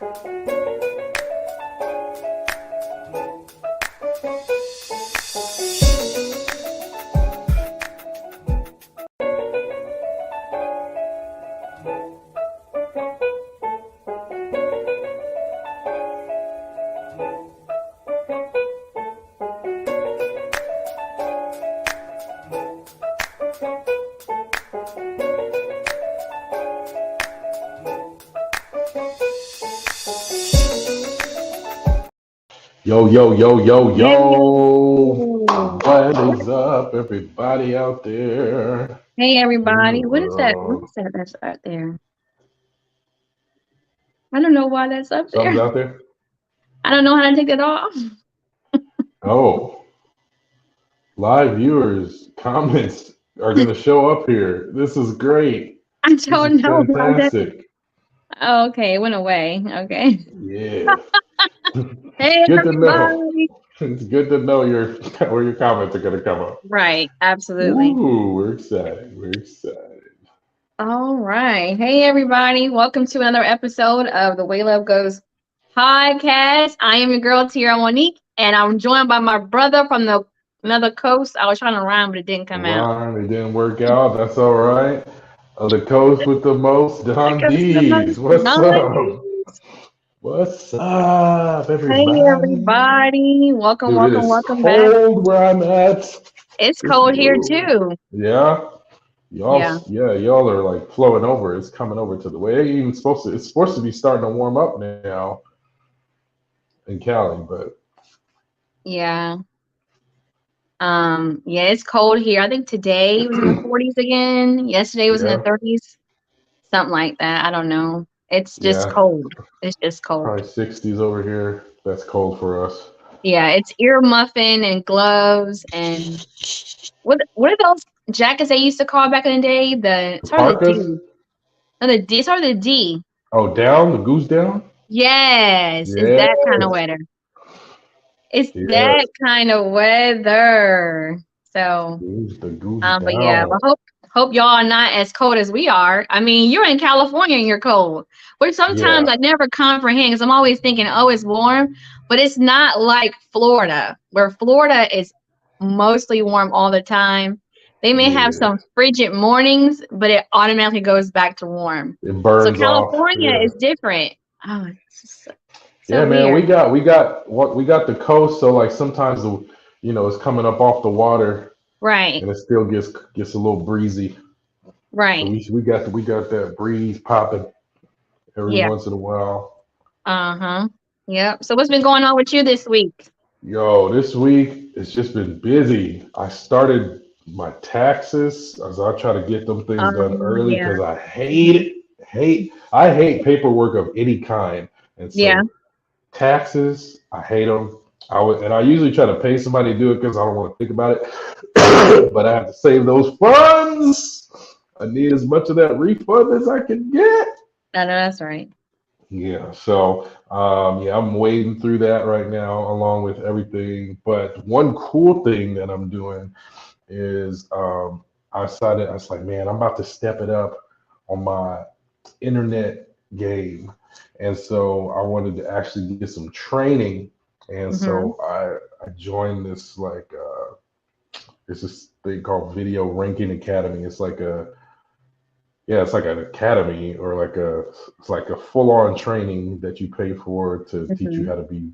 Yo, yo, yo, yo, Hey, yo. What is up, everybody out there hey, in the everybody. What is that? What world? is that that's up there? I don't know why that's up Something's there. out there? I don't know how to take it off. Oh, live viewers, comments are going to show up here. This is great. I This don't is know why that. fantastic. Oh, okay, it went away. Okay. Yeah. Hey, Good to know. everybody. It's good to know where your comments are going to come up. Right, absolutely. Ooh, we're excited. We're excited. All right. Hey, everybody. Welcome to another episode of the Way Love Goes podcast. I am your girl, Tierra Monique, and I'm joined by my brother from the another coast. I was trying to rhyme, but it didn't come out. Ron, it didn't work out. That's all right. The coast with the most, There goes the Dondeez. most What's up? 90s. What's up, Hey everybody? everybody. Welcome, Dude, it welcome, is welcome back. cold where I'm at. It's It's cold here whoa. too. Yeah, Yeah. y'all are like flowing over. It's coming over to the way. It's supposed to be starting to warm up now in Cali, but Yeah. Yeah, it's cold here. I think today was in the 40s again. Yesterday was in the yeah, 30s. Something like that. I don't know. It's just yeah, cold. It's just cold. probably 60s over here. That's cold for us. Yeah, it's ear muffin and gloves and what are those jackets they used to call back in the day? The Start with a parkas. D. No, the D start with a D. Oh, down the goose down. Yes, it's that kind of Yes. weather. It's Yes. that kind of weather. So, The goose but yeah, down. but hope y'all are not as cold as we are. I mean, you're in California and you're cold, which sometimes Yeah. I never comprehend because I'm always thinking, oh, it's warm, but it's not like Florida, where Florida is mostly warm all the time. They may have Yeah. some frigid mornings, but it automatically goes back to warm. It So burns off. California Yeah. is different. Oh, it's just so Yeah, man. weird. We got the coast, so like sometimes it's coming up off the water Right, and it still gets a little breezy. So right. we got that breeze popping every Yeah. once in a while. Uh-huh. Yep. So what's been going on with you this week? Yo, this week it's just been busy. I started my taxes as I try to get them things done early Yeah. because I hate it. I hate paperwork of any kind. And Yeah. so taxes, I hate them. I usually try to pay somebody to do it because I don't want to think about it. But I have to save those funds. I need as much of that refund as I can get. I know that's right. Yeah, so yeah, I'm wading through that right now along with everything. But one cool thing that I'm doing is I was like, man, I'm about to step it up on my internet game. And so I wanted to actually get some training. And Mm-hmm. so I joined this it's this thing called Video Ranking Academy. It's like an academy or it's like a full-on training that you pay for to teach you Mm-hmm. how to be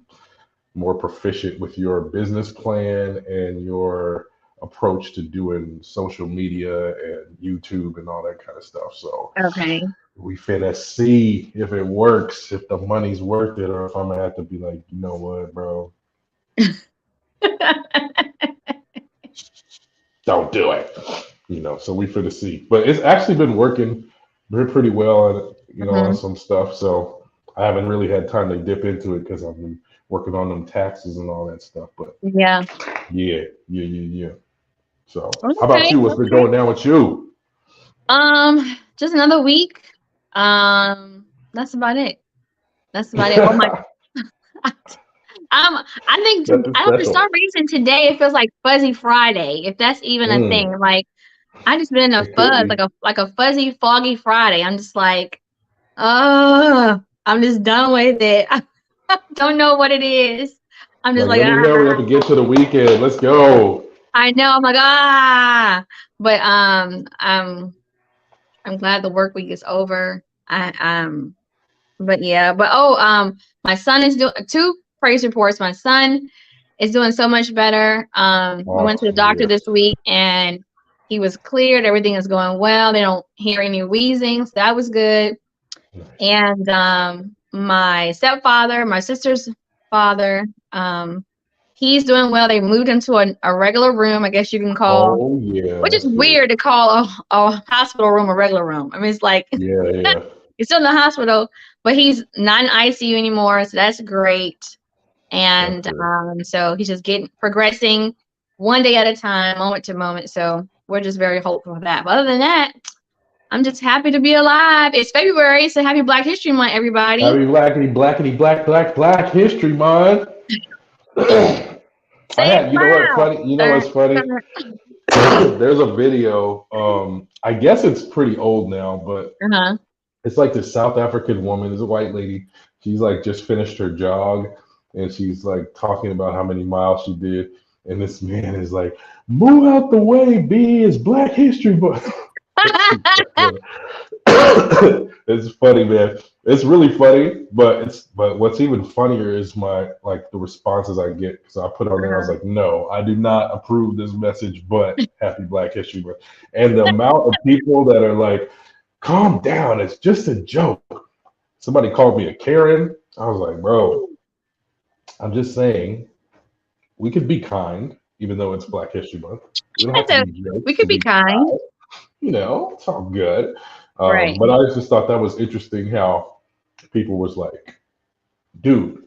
more proficient with your business plan and your approach to doing social media and YouTube and all that kind of stuff. So Okay. we finna see if it works, if the money's worth it, or if I'm gonna have to be like, you know what, bro, don't do it. So we finna see. But it's actually been working pretty well, on Mm-hmm. some stuff. So I haven't really had time to dip into it because I've been working on them taxes and all that stuff. But Yeah. yeah, yeah, yeah, yeah. So how about Okay. you? What's been Okay. going down with you? Just another week. That's about it. That's about it. Oh my. I think Nothing I don't for special. some reason today it feels like Fuzzy Friday, if that's even a thing. Mm, Like I just been in a it could fuzz, be. like a fuzzy, foggy Friday. I'm just like, oh. I'm just done with it. I don't know what it is. I'm just Like, like, let me hurry up and get to the weekend. Let's go. I know. I'm like, but I'm glad the work week is over. But yeah, but my son is doing two praise reports. My son is doing so much better. We went to the doctor this Yes. week and he was cleared. Everything is going well. They don't hear any wheezing, so that was good. And my stepfather, my sister's father, he's doing well. They moved him to a regular room, I guess you can call, Oh yeah, which is that's good. weird to call a hospital room a regular room. I mean, it's like Yeah, yeah. he's still in the hospital, but he's not in ICU anymore, so that's great. That's And good. so he's just getting progressing one day at a time, moment to moment. So we're just very hopeful for that. But other than that, I'm just happy to be alive. It's February, so happy Black History Month, everybody. Happy Black History Month. I Say it had, you know what, loud. funny, you know what's funny? There's a video, I guess it's pretty old now, but Uh-huh. it's like this South African woman, is a white lady. She's like just finished her jog and she's like talking about how many miles she did. And this man is like, move out the way, B, it's Black History Month. It's funny, man. It's really funny, but what's even funnier is my like the responses I get because I put on there. I was Uh-huh. like, no, I do not approve this message, but Happy Black History Month. And the amount of people that are like, calm down, it's just a joke. Somebody called me a Karen. I was like, bro, I'm just saying we could be kind, even though it's Black History Month. We don't have to So be jerks we to could be be kind. kind. It's all good. Right. But I just thought that was interesting how people was like, dude,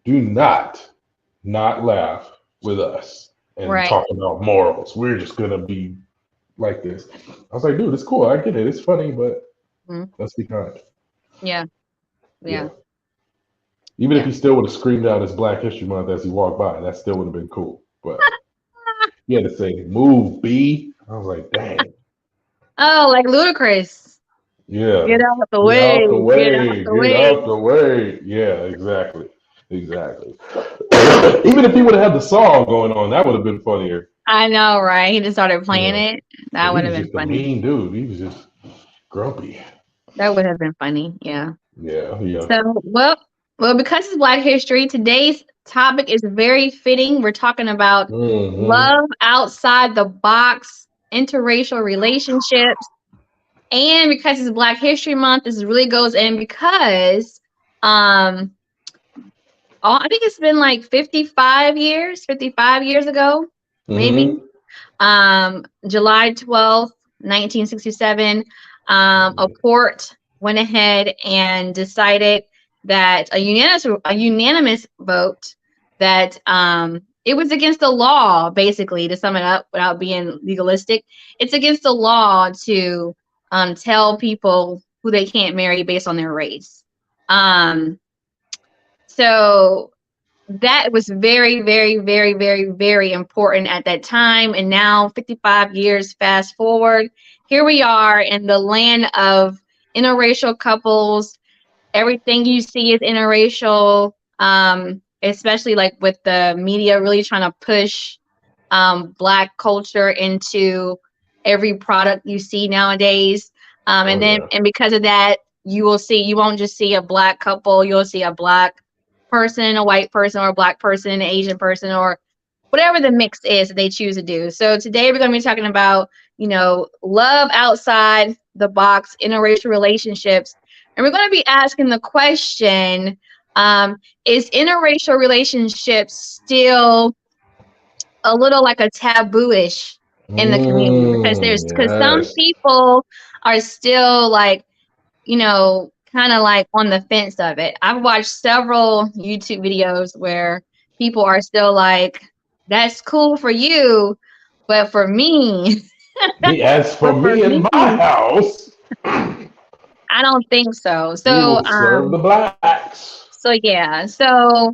do not laugh with us and Right. talk about morals. We're just gonna be like this. I was like, dude, it's cool. I get it. It's funny, but Mhm. let's be kind. Yeah. Yeah. Yeah. Even if Yeah. he still would have screamed out his Black History Month as he walked by, that still would have been cool. But he had to say, move, B. I was like, dang. Oh, like ludicrous. Yeah. Get out the Get way. out the Get out way. the Get way. out the way. Yeah, exactly. Exactly. Even if he would have had the song going on, that would have been funnier. I know, right? He just started playing Yeah. it. That Because he would have was been just a funny. mean dude. He was just grumpy. That would have been funny. Yeah. Yeah, yeah. So, well, because it's Black History, today's topic is very fitting. We're talking about Mm-hmm. love outside the box, interracial relationships, and because it's Black History Month, this really goes in because um, I think it's been like 55 years ago, maybe. Mm-hmm. July 12th, 1967, a court went ahead and decided that a unanimous vote that it was against the law, basically, to sum it up without being legalistic. It's against the law to tell people who they can't marry based on their race. Um, so that was very, very, very, very, very important at that time. And now, 55 years fast forward, here we are in the land of interracial couples. Everything you see is interracial, especially like with the media really trying to push Black culture into every product you see nowadays. Oh yeah. And because of that, you won't just see a Black couple, you'll see a Black person, a white person, or a Black person, an Asian person, or whatever the mix is that they choose to do. So today we're going to be talking about, love outside the box, interracial relationships. And we're going to be asking the question, is interracial relationships still a little like a taboo-ish in the community? Because some Yes. people are still like, kind of like on the fence of it. I've watched several YouTube videos where people are still like, that's cool for you, but for me, As for but for me in my me, house, I don't think so. we So, will serve the blacks. yeah. So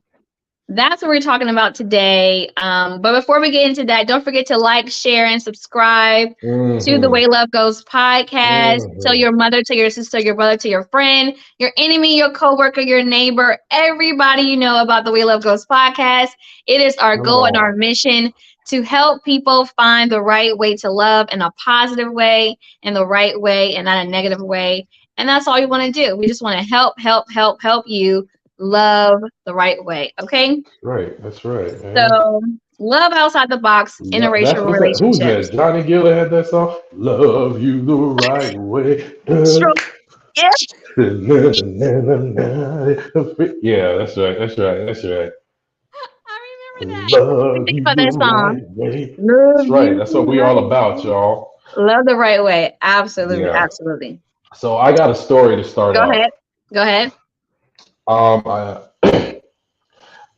That's what we're talking about today. But before we get into that, don't forget to like, share, and subscribe to the Mm-hmm. Way Love Goes podcast. Tell Mm-hmm. your mother, tell your sister, your brother, to your friend, your enemy, your coworker, your neighbor, everybody you know about the Way Love Goes podcast. It is our Come goal and our on. mission to help people find the right way to love in a positive way, in the right way, and not a negative way. And that's all we want to do. We just want to help you love the right way. Okay. That's right. That's right, man. So, love outside the box, That's interracial what's that? Who's that? relationships. Johnny Gill that had that song. Love you the right way. Sure. Yeah, Yeah, that's right. That's right. That's right. I remember that. What do you Love think you about the that right song? way. Love That's right. you That's the what we right all about, way. y'all. Love the right way. Absolutely. Yeah. Absolutely. So I got a story to start Go ahead. off. Go ahead.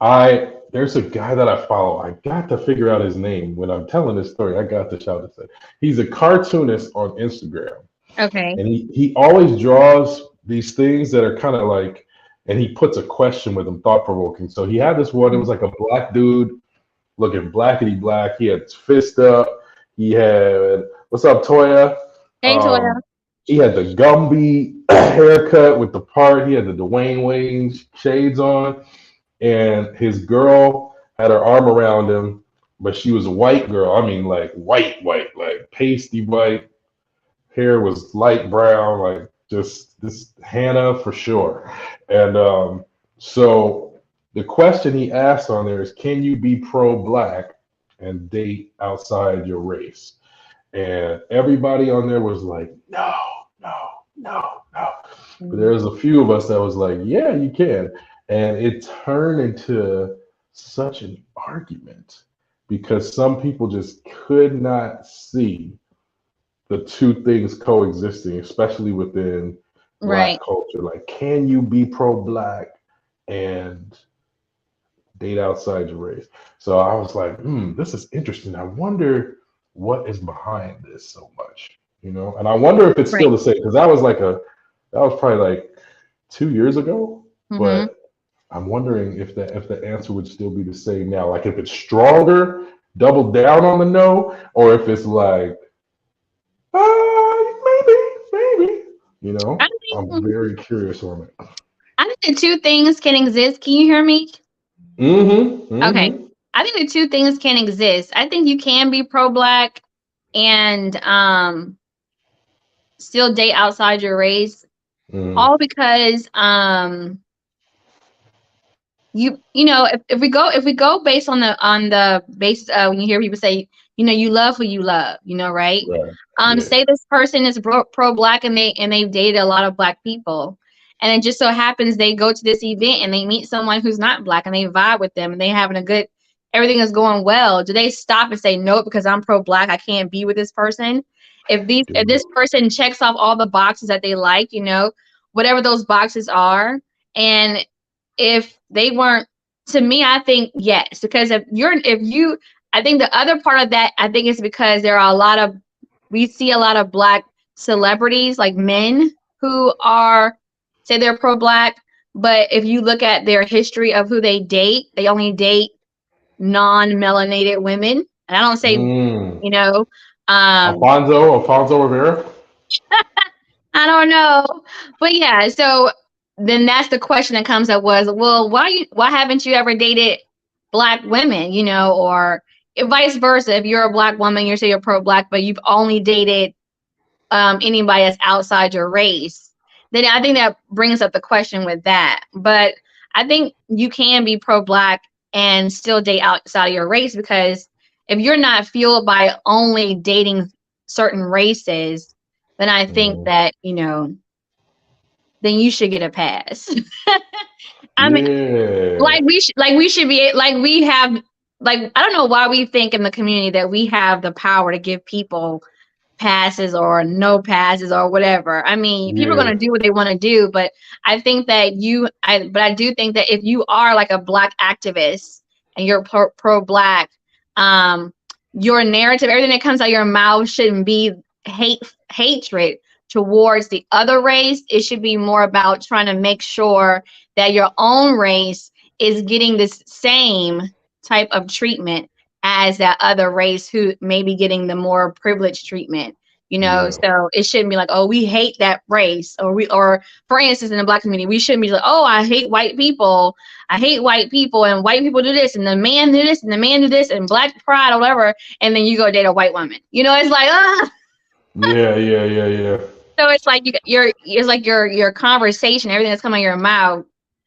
I there's a guy that I follow. I got to figure out his name when I'm telling this story. I got to shout to say he's a cartoonist on Instagram, Okay. and he always draws these things that are kind of like, and he puts a question with them, thought provoking. So he had this one. It was like a black dude looking blackety black. He had his fist up. He had what's up, Toya? Hey, Toya. Um, he had the Gumby haircut with the part. He had the Dwayne Wayne shades on, and his girl had her arm around him, but she was a white girl. I mean, like white, like pasty white. Hair was light brown, like just this Hannah for sure. And so the question he asked on there is, can you be pro-black and date outside your race? And everybody on there was like, no, no, no, no. But there was a few of us that was like, yeah, you can. And it turned into such an argument because some people just could not see the two things coexisting, especially within Right. black culture. Like, can you be pro-black and date outside your race? So I was like, this is interesting. I wonder what is behind this so much, you know? And I wonder if it's Right. still the same because that was probably like 2 years ago. Mm-hmm. But I'm wondering if the answer would still be the same now. Like if it's stronger, double down on the no, or if it's like, maybe. You I know, I'm think, very curious on it. I think the two things can exist. Can you hear me? Mm-hmm. Okay. Mm-hmm. I think the two things can exist. I think you can be pro-black and still date outside your race, Mm-hmm. all because you know, if we go based on the basis of when you hear people say, you know, you love who you love, you know, right? Right. Yeah. Say this person is pro-black and they've dated a lot of black people, and it just so happens they go to this event and they meet someone who's not black and they vibe with them and they having a good, everything is going well. Do they stop and say no because I'm pro-black, I can't be with this person? If this person checks off all the boxes that they like, you know, whatever those boxes are, and if they weren't, to me, I think yes, because if you, I think the other part of that, I think is because there are a lot of, we see a lot of black celebrities, like men who are, say they're pro-black, but if you look at their history of who they date, they only date non-melanated women. And I don't say, Mm. you know, um, Alfonso Rivera. I don't know. But yeah, so then that's the question that comes up was, well, why haven't you ever dated black women, you know, or if vice versa, if you're a black woman, you're say you're pro-black, but you've only dated anybody that's outside your race, then I think that brings up the question with that. But I think you can be pro-black and still date outside of your race, because if you're not fueled by only dating certain races, then I think Mm. that, you know, then you should get a pass. I mean, Yeah. like we should be like we have, like I don't know why we think in the community that we have the power to give people passes or no passes or whatever. I mean, people are Yeah. gonna do what they want to do, but I think that I do think that if you are like a black activist and you're pro-black, um, your narrative, everything that comes out of your mouth shouldn't be hatred towards the other race. It should be more about trying to make sure that your own race is getting this same type of treatment as that other race who may be getting the more privileged treatment. Yeah. So it shouldn't be like, oh, we hate that race, or for instance, in the Black community, we shouldn't be like, oh, I hate white people, and white people do this, and the man do this, and the man do this, and Black pride or whatever, and then you go date a white woman. It's like, Yeah, yeah, yeah, yeah. so it's like it's like your conversation, everything that's coming out of your mouth.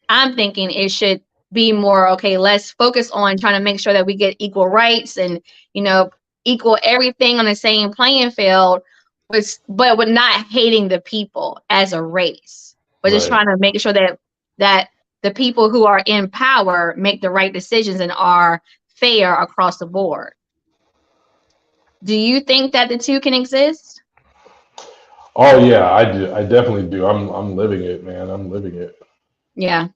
I'm thinking it should be more, okay, let's focus on trying to make sure that we get equal rights and, equal everything on the same playing field, but with not hating the people as a race, but just Right. trying to make sure that the people who are in power make the right decisions and are fair across the board. Do you think that the two can exist? Oh yeah, I do. I definitely do. I'm living it, man. I'm living it. Yeah.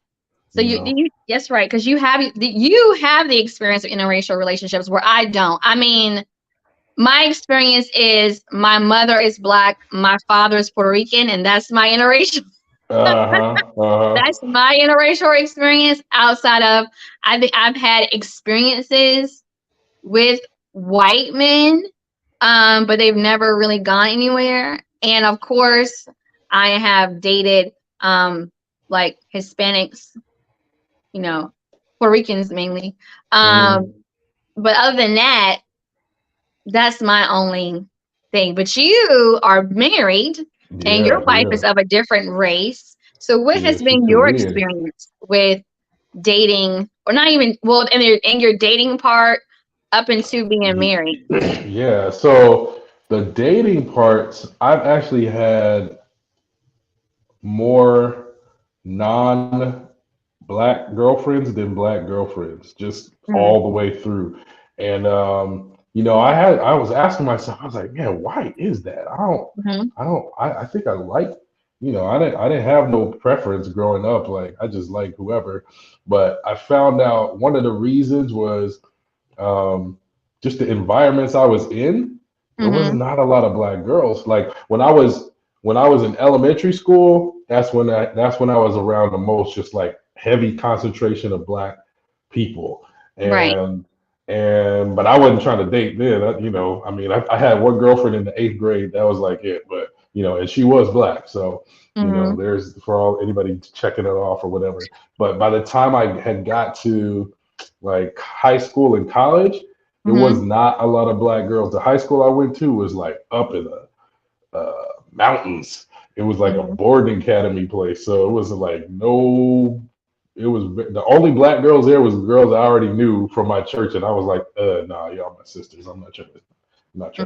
So You know. that's right, because you have the experience of interracial relationships where I don't. I mean, my experience is my mother is Black, my father is Puerto Rican, and that's my interracial. Uh-huh. Uh-huh. That's my interracial experience. Outside of, I think I've had experiences with white men, but they've never really gone anywhere. And of course, I have dated like Hispanics, Puerto Ricans mainly. Hmm. But other than that, that's my only thing. But you are married and your Yeah, wife yeah. is of a different race. So what Yeah, has she been your Korean. experience with dating, or not even, well, in your dating part up into being married? Yeah, so the dating parts, I've actually had more non-black girlfriends than black girlfriends, just Mm-hmm. all the way through. And I was asking myself, I was like, man, why is that? I think I like, I didn't have no preference growing up. Like I just like whoever. But I found out one of the reasons was um, just the environments I was in, there was Mm-hmm. not a lot of black girls. Like when I was in elementary school, that's when I was around the most, just like heavy concentration of black people. Right. And but I wasn't trying to date then. I mean, I had one girlfriend in the eighth grade. That was like it. But and she was black. So Mm-hmm. there's for all anybody checking it off or whatever. But by the time I had got to like high school and college, there was Mm-hmm. not a lot of black girls. The high school I went to was like up in the mountains. It was like a Mm-hmm. boarding academy place, so it was like no. It was the only black girls there was girls I already knew from my church, and I was like, nah, y'all my sisters. I'm not trying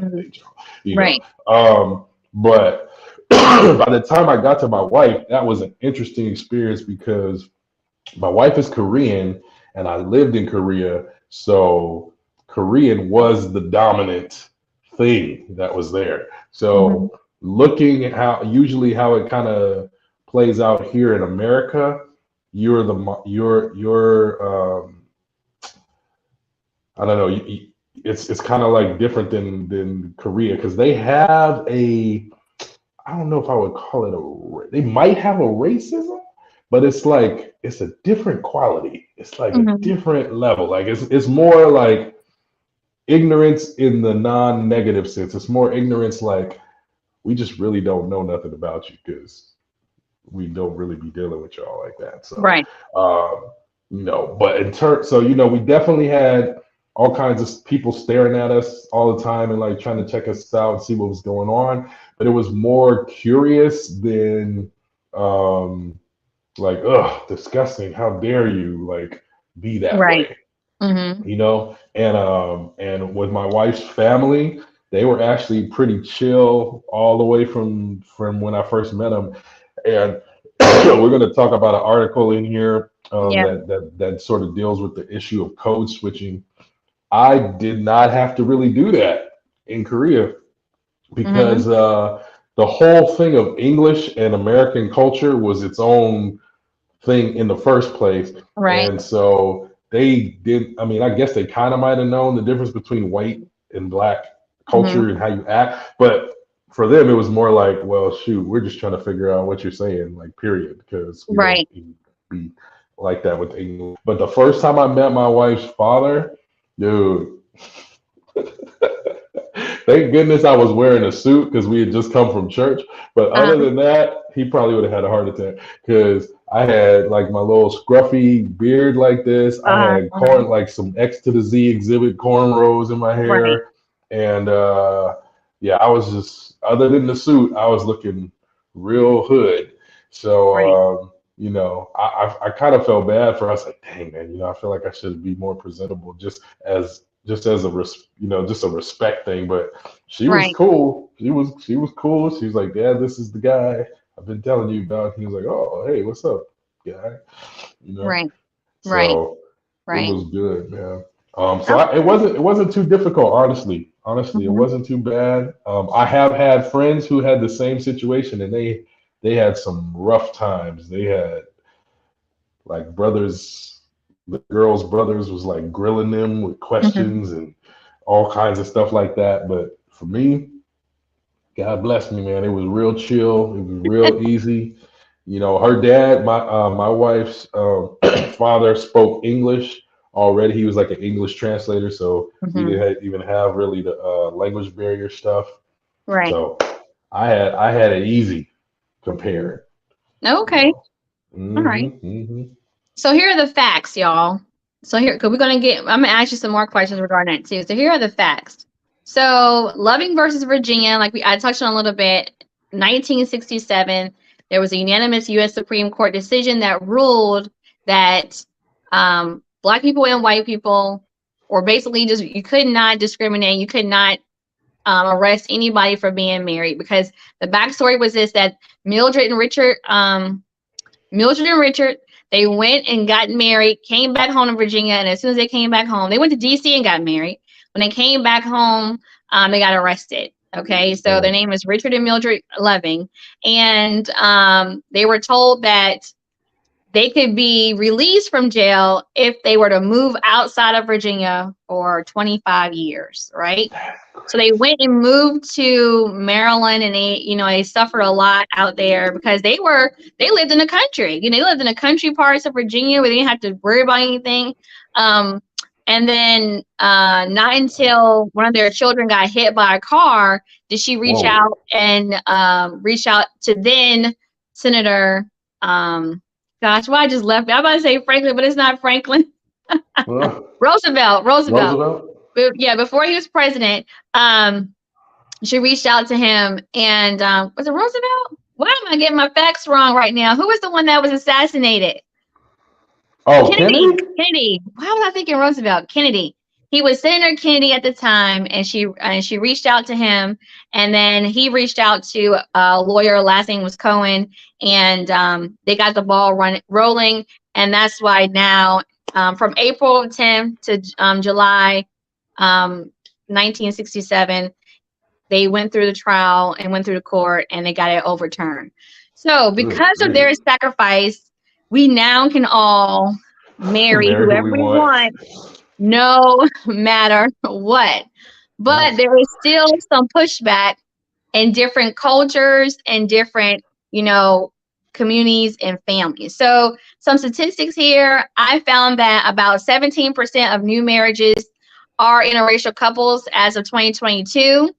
to Mm-hmm. date y'all, you know. Right. But by the time I got to my wife, that was an interesting experience because my wife is Korean and I lived in Korea. So Korean was the dominant thing that was there. Mm-hmm. So looking at how it kind of plays out here in America, you're the you're I don't know. It's kind of like different than Korea because they have a I don't know if I would call it they might have a racism, but it's like it's a different quality. It's like a Mm-hmm. different level. Like it's more like ignorance in the non-negative sense. It's more ignorance like we just really don't know nothing about you because we don't really be dealing with y'all like that. So Right. but in turn, so we definitely had all kinds of people staring at us all the time and like trying to check us out and see what was going on. But it was more curious than um, like, ugh, disgusting. How dare you like be that Right. way? Mm-hmm. And with my wife's family, they were actually pretty chill all the way from when I first met them. And we're going to talk about an article in here Yeah. that sort of deals with the issue of code switching. I did not have to really do that in Korea Mm-hmm. because the whole thing of English and American culture was its own thing in the first place. Right. And so they did, I mean, I guess they kind of might have known the difference between white and black Mm-hmm. culture and how you act. But for them, it was more like, well, shoot, we're just trying to figure out what you're saying, like, period, because we don't Right. need to be like that with English. But the first time I met my wife's father, dude, thank goodness I was wearing a suit because we had just come from church. But Uh, other than that, he probably would have had a heart attack because I had like my little scruffy beard like this. I had uh, corn, like some X to the Z exhibit cornrows in my right, hair. And yeah, I was just, other than the suit, I was looking real hood. right, So, I kind of felt bad for us. Like, dang, man, I feel like I should be more presentable just as just a respect thing. But she was right, cool. She was cool. She's like, Dad, this is the guy I've been telling you about. He was like, oh, hey, what's up, guy? You know. right, right, So it right. was good, man. So Okay. it wasn't too difficult, honestly. Honestly, it Mhm. wasn't too bad. I have had friends who had the same situation, and they had some rough times. They had like brothers, the girls' brothers was like grilling them with Mhm. questions and all kinds of stuff like that. But for me, God bless me, man. It was real chill. It was real easy. Her dad, my wife's father spoke English already. He was like an English translator, so we Mhm. didn't even have really the language barrier stuff. Right. So I had it easy compared. You Okay. know. All right. Hmm. So here are the facts, y'all. So here, because we're gonna get, I'm gonna ask you some more questions regarding that too. So here are the facts. So Loving versus Virginia, like I touched on a little bit, 1967, there was a unanimous U.S. Supreme Court decision that ruled that Black people and white people, or basically just you could not discriminate, you could not arrest anybody for being married because the backstory was this that Mildred and Richard Mildred and Richard, they went and got married, came back home to Virginia, and as soon as they came back home, they went to DC and got married. When they came back home, they got arrested. Okay, so their name is Richard and Mildred Loving, and they were told that they could be released from jail if they were to move outside of Virginia for 25 years, right? So they went and moved to Maryland, and they suffered a lot out there because they lived in the country. They lived in the country parts of Virginia where they didn't have to worry about anything. Um, and then not until one of their children got hit by a car did she reach Whoa. out and reach out to then Senator. Gosh, why I just left me? I'm about to say Franklin, but it's not Franklin. Uh, Roosevelt. Roosevelt. Roosevelt? Yeah, before he was president, um, she reached out to him, and was it Roosevelt? Why am I getting my facts wrong right now? Who was the one that was assassinated? Oh, Kennedy. Kennedy? Kennedy. Why was I thinking Roosevelt? Kennedy. He was Senator Kennedy at the time, and she reached out to him, and then he reached out to a lawyer. Last name was Cohen, and they got the ball rolling, and that's why now, from April 10th to July 1967, they went through the trial and went through the court, and they got it overturned. So, Good because of their grief. sacrifice, we now can all marry Marry who whoever we we want. want, no matter what. But That's there is still some pushback in different cultures and different, communities and families. So, some statistics here, I found that about 17% of new marriages are interracial couples as of 2022.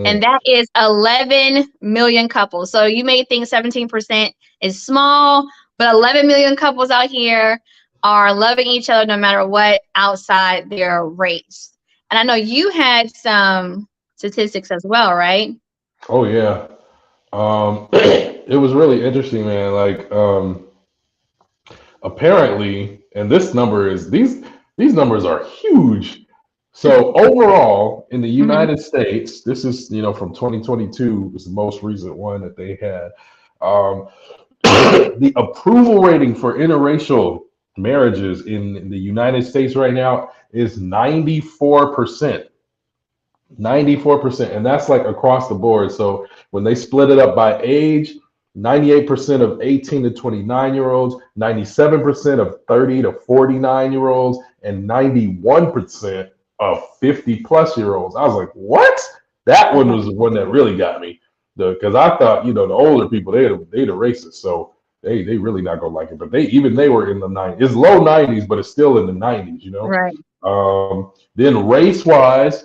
And mm, that is 11 million couples. So you may think 17% is small, but 11 million couples out here are loving each other no matter what outside their race. And I know you had some statistics as well, right? oh yeah. It was really interesting, man. Like, apparently, and this number is these numbers are huge. So overall, in the Mm-hmm. United States, this is from 2022 was the most recent one that they had. Um, the approval rating for interracial marriages in the United States right now is 94%. 94%. And that's like across the board. So when they split it up by age, 98% of 18 to 29-year-olds, 97% of 30 to 49-year-olds, and 91% of 50 plus year olds. I was like, what? That one was the one that really got me. Because I thought, the older people, they're the racists. So they really not gonna like it. But they were in the 90s. It's low 90s, but it's still in the 90s, you know. Right. Then race wise,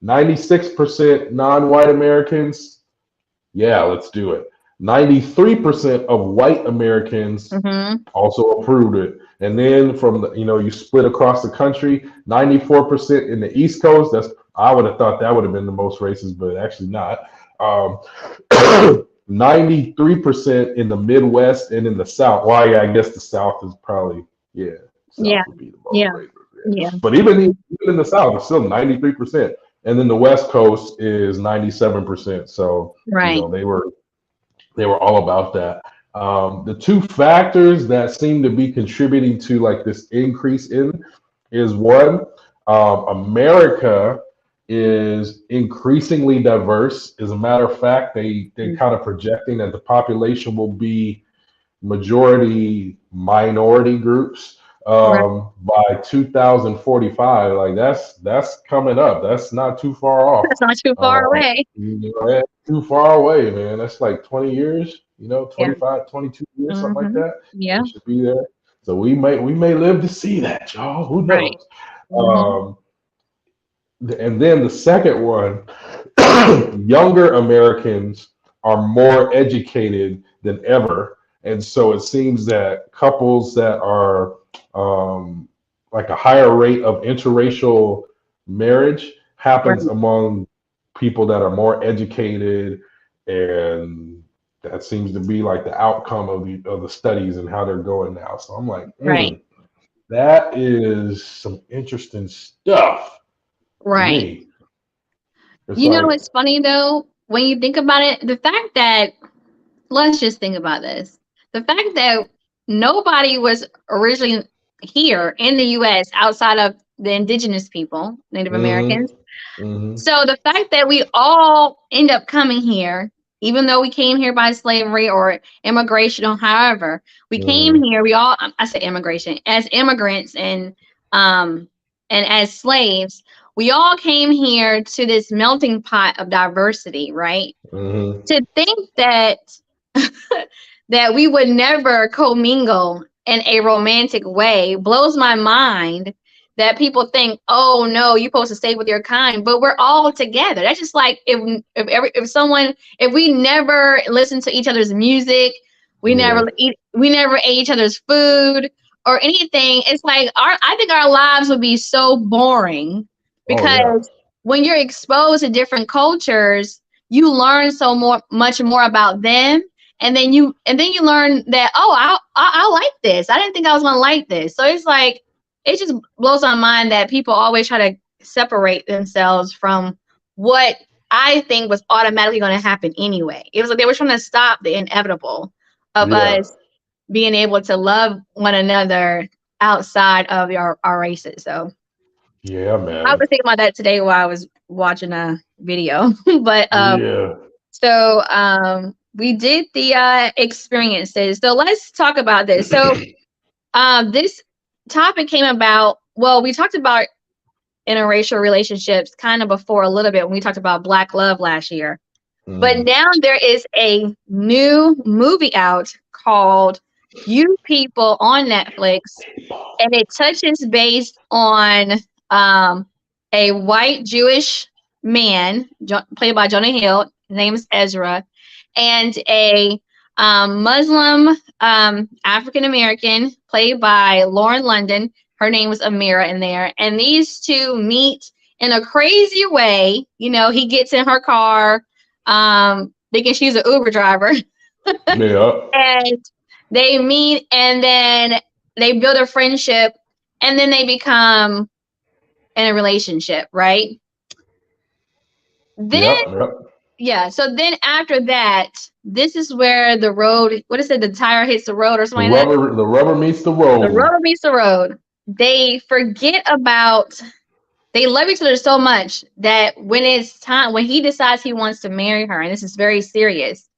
96% non-white Americans. Yeah, let's do it. 93% of white Americans Mm-hmm. also approved it. And then from the, you split across the country, 94% in the East Coast. I would have thought that would have been the most racist, but actually not. 93% in the Midwest and in the South. Well, yeah, I guess the South is probably, Yeah. South would be the most Yeah. racist. Yeah. But even in the South, it's still 93%. And then the West Coast is 97%. So, Right. they were all about that. The two factors that seem to be contributing to like this increase in is one, America is increasingly diverse. As a matter of fact, they're kind of projecting that the population will be majority minority groups Right. by 2045. Like that's coming up. That's not too far off. That's not too far away. That's too far away, man. That's like 20 years, Yeah. 25, 22 years, something like Mm-hmm. that. Yeah. It should be there. So we may live to see that, y'all. Who Right. knows? Mm-hmm. And then the second one, younger Americans are more educated than ever. And so it seems that couples that are like a higher rate of interracial marriage happens Right. among people that are more educated, and that seems to be like the outcome of the studies and how they're going now. So I'm like, Right. that is some interesting stuff to Right. me. It's like, It's funny though, when you think about it, the fact that, let's just think about this. The fact that nobody was originally here in the US outside of the indigenous people, Native mm-hmm, Americans. mm-hmm, So the fact that we all end up coming here, even though we came here by slavery or immigration or however, we came mm-hmm, here, I say immigration, as immigrants and as slaves, we all came here to this melting pot of diversity, right? mm-hmm. To think that that we would never commingle in a romantic way blows my mind, that people think, oh no, you're supposed to stay with your kind, but we're all together. That's just like if we never listen to each other's music, we Yeah. we never ate each other's food or anything. It's like I think our lives would be so boring, Oh yeah. because when you're exposed to different cultures, you learn much more about them, and then you learn that, oh, I like this. I didn't think I was gonna like this. So it's like, it just blows my mind that people always try to separate themselves from what I think was automatically going to happen anyway. It was like they were trying to stop the inevitable of Yeah. us being able to love one another outside of our races. So Yeah, I man. was thinking about that today while I was watching a video. But Yeah. so we did the experiences. So let's talk about this. So this topic came about, well, we talked about interracial relationships kind of before a little bit when we talked about Black love last year. But Mm. now there is a new movie out called You People on Netflix, and it touches based on a white Jewish man played by Jonah Hill. His name is Ezra, and a Muslim African American played by Lauren London. Her name was Amira in there, and these two meet in a crazy way. He gets in her car, thinking she's an Uber driver, Yeah. and they meet, and then they build a friendship, and then they become in a relationship, right? Then, Yep. Yep. yeah. So then after that, this is where the road, what is it? The tire hits the road or something like that. The rubber meets the The road. rubber meets the road. They forget about, they love each other so much that when it's time, when he decides he wants to marry her, and this is very serious,